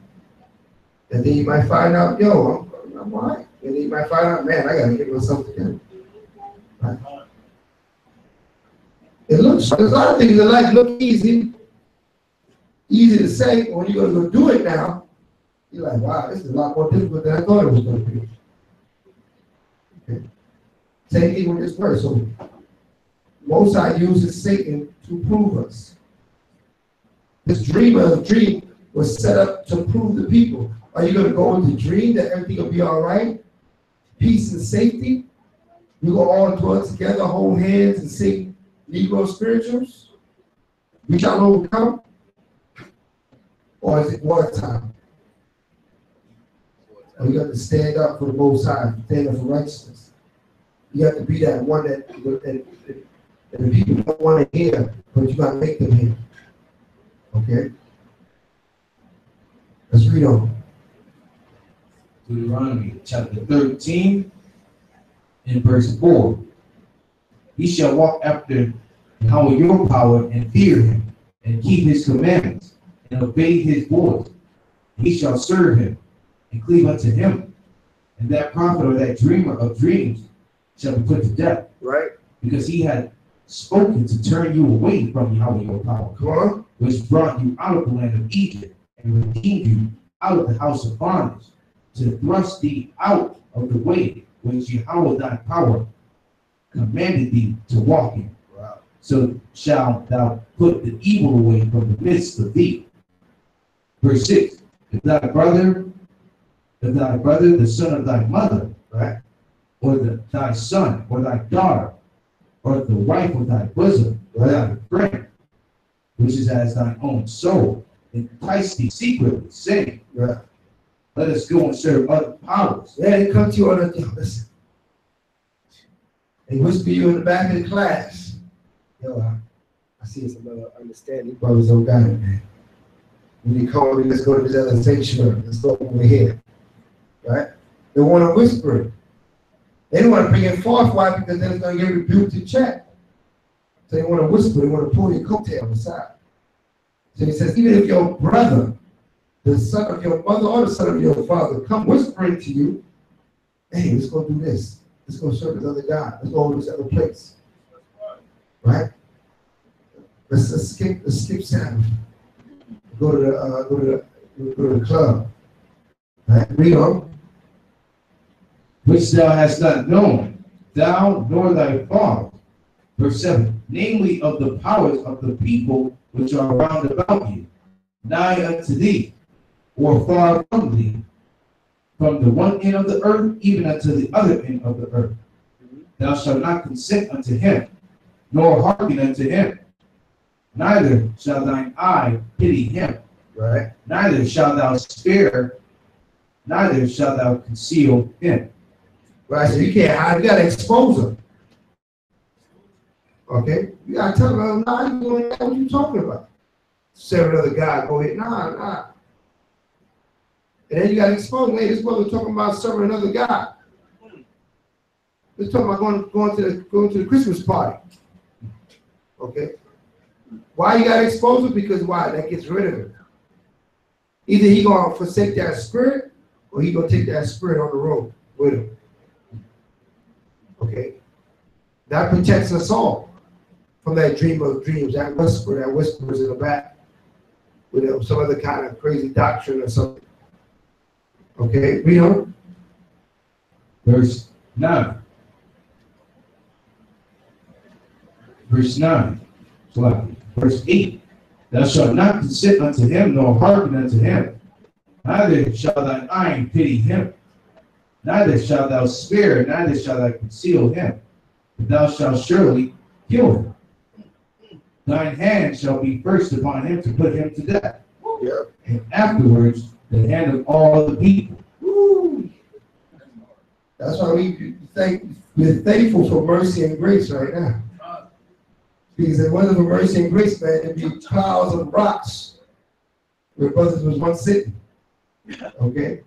Speaker 1: And then you might find out, yo, I'm all right. And then you might find out, man, I got to get myself together. Right? looks, there's a lot of things in life look easy to say, but when you're going to go do it now, you're like, wow, this is a lot more difficult than I thought it was going to be. Okay. Same thing with this verse. So, Most High uses Satan to prove us. This dreamer of dream was set up to prove the people. Are you going to go into dream that everything will be all right? Peace and safety? We will all dwell together, hold hands, and sing Negro spirituals? We shall overcome? Or is it wartime? Or you got to stand up for the Most High, stand up for righteousness. You have to be that one that the people don't want to hear, but you got to make them hear. Okay? Let's read on.
Speaker 3: Deuteronomy chapter 13 and verse 4. He shall walk after Yahweh your power and fear him and keep his commandments and obey his voice. He shall serve him and cleave unto him. And that prophet or that dreamer of dreams shall be put to death.
Speaker 1: Right.
Speaker 3: Because he had spoken to turn you away from Yahweh your power.
Speaker 1: Come on.
Speaker 3: Which brought you out of the land of Egypt and redeemed you out of the house of bondage, to thrust thee out of the way which Yahweh thy power commanded thee to walk in.
Speaker 1: Wow.
Speaker 3: So shalt thou put the evil away from the midst of thee. Verse 6. If thy brother, the son of thy mother,
Speaker 1: Right.
Speaker 3: or thy son, or thy daughter, or the wife of thy bosom, or thy friend, which is as thine own soul, entice thee secretly, saying,
Speaker 1: Right.
Speaker 3: let us go and serve other powers.
Speaker 1: Yeah, they come to you on the listen. They whisper you in the back of the class. Yo, I see some other understanding. Brothers don't got it, man. When they call me, let's go to this other sanctuary. Let's go over here. Right? They want to whisper it. They don't want to bring it forth. Why? Because then it's going to get rebuked to check. So they want to whisper. They want to pull your coattail aside. So he says, even if your brother, the son of your mother or the son of your father, come whispering to you, hey, let's go do this. Let's go serve this other God. Let's go to this other place. Right? Let's skip Sabbath. Go to the club. Right? Read on.
Speaker 3: Which thou hast not known, thou nor thy father. Verse 7. Namely of the powers of the people which are round about you, nigh unto thee, or far from thee, from the one end of the earth even unto the other end of the earth. Thou shalt not consent unto him, nor hearken unto him. Neither shall thine eye pity him.
Speaker 1: Right.
Speaker 3: Neither shalt thou spare, neither shalt thou conceal him.
Speaker 1: Right, so you can't hide. You got to expose them. Okay? You got to tell them, nah, you doing that. What you talking about? Serve another God. Go ahead. Nah. And then you got to expose them. Hey, this brother talking about serving another God. Let's talk about going to the Christmas party. Okay? Why you got to expose him? Because why? That gets rid of him. Either he going to forsake that spirit, or he going to take that spirit on the road with him. Okay? That protects us all from that dream of dreams, that whispers in the back with some other kind of crazy doctrine or something. Okay? Read on.
Speaker 3: Verse 9. Verse 9. Verse 8. Thou shalt not consent unto him, nor hearken unto him. Neither shall thine eye pity him. Neither shalt thou spare, neither shalt thou conceal him. But thou shalt surely kill him. Thine hand shall be first upon him to put him to death.
Speaker 1: Yeah.
Speaker 3: And afterwards the hand of all the people.
Speaker 1: Woo. That's why we're thankful for mercy and grace right now. Because it wasn't for mercy and grace, man, it'd be piles of rocks where brothers was once sitting. Okay?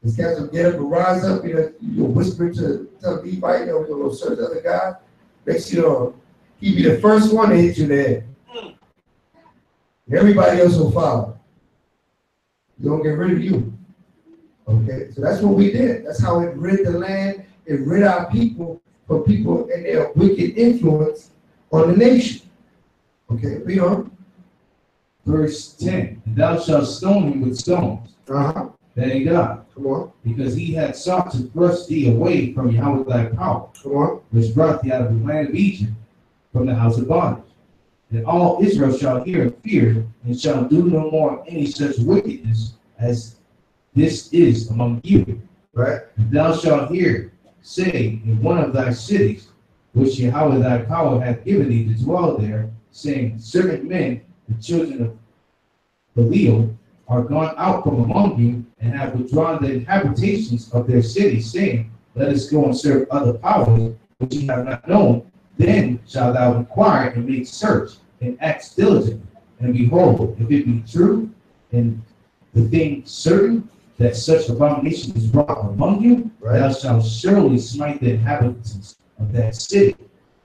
Speaker 1: These guys will get up and rise up, you'll whisper to Levite, you'll go serve the other guy. Next you know, he'd be the first one to hit you in the head. Everybody else will follow. He don't get rid of you. Okay? So that's what we did. That's how it rid the land. It rid our people from people and their wicked influence on the nation. Okay, read on.
Speaker 3: Verse 10, and thou shalt stone him with stones. That he died.
Speaker 1: Come on.
Speaker 3: Because he had sought to thrust thee away from Yahweh thy power.
Speaker 1: Come on.
Speaker 3: Which brought thee out of the land of Egypt, from the house of bondage. And all Israel shall hear and fear, and shall do no more any such wickedness as this is among you.
Speaker 1: Right.
Speaker 3: And thou shalt hear, say, in one of thy cities, which Yahweh thy power hath given thee to dwell there, saying, certain men, the children of Belial, are gone out from among you, and have withdrawn the habitations of their cities, saying, let us go and serve other powers, which ye have not known. Then shalt thou inquire and make search, and act diligently. And behold, if it be true, and the thing certain, that such abomination is brought among you, right, thou shalt surely smite the inhabitants of that city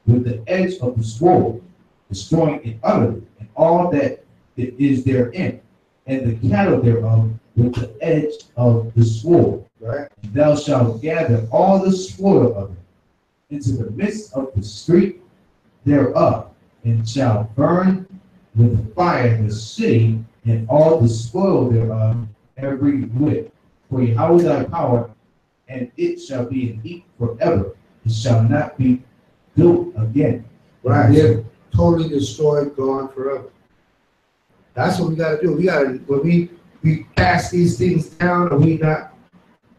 Speaker 3: with the edge of the sword, destroying it utterly, and all that it is therein, and the cattle thereof with the edge of the sword.
Speaker 1: Right.
Speaker 3: And thou shalt gather all the spoil of it into the midst of the street thereof, and shall burn with fire the city and all the spoil thereof every whit. For Yahweh thy power, and it shall be in heap forever. It shall not be built again.
Speaker 1: Right. They're totally destroyed, gone forever. That's what we got to do. We got to, when we cast these things down, and we not,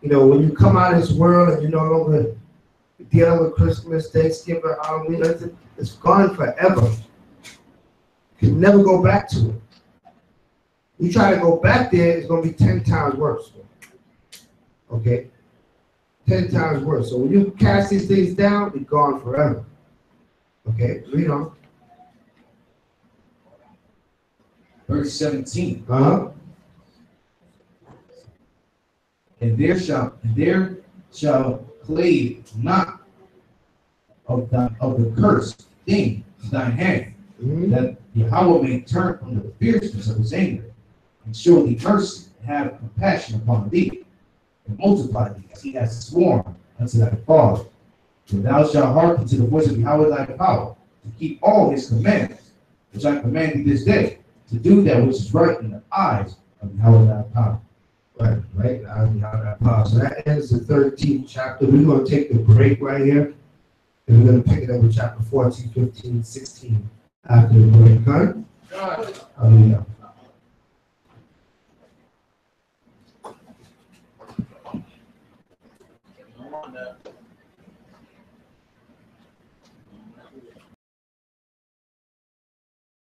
Speaker 1: when you come out of this world and you're no longer dealing with Christmas, Thanksgiving, Halloween, it's gone forever. You can never go back to it. You try to go back there, it's going to be 10 times worse. Okay? 10 times worse. So when you cast these things down, they're gone forever. Okay? Read on.
Speaker 3: Verse 17. And there shall plague not of the cursed thing of thine hand, that Yahweh may turn from the fierceness of his anger, and show thee mercy, and have compassion upon thee, and multiply thee as he has sworn unto thy father. And thou shalt hearken to the voice of Yahweh thy power, to keep all his commandments, which I command thee this day, to do that which is right in the eyes of Yahweh thy power.
Speaker 1: Right now, Yahweh thy power. So that ends the 13th chapter. We're going to take the break right here, and we're going to pick it up with chapter 14, 15, 16 after the break. Okay? Hallelujah.
Speaker 2: I want to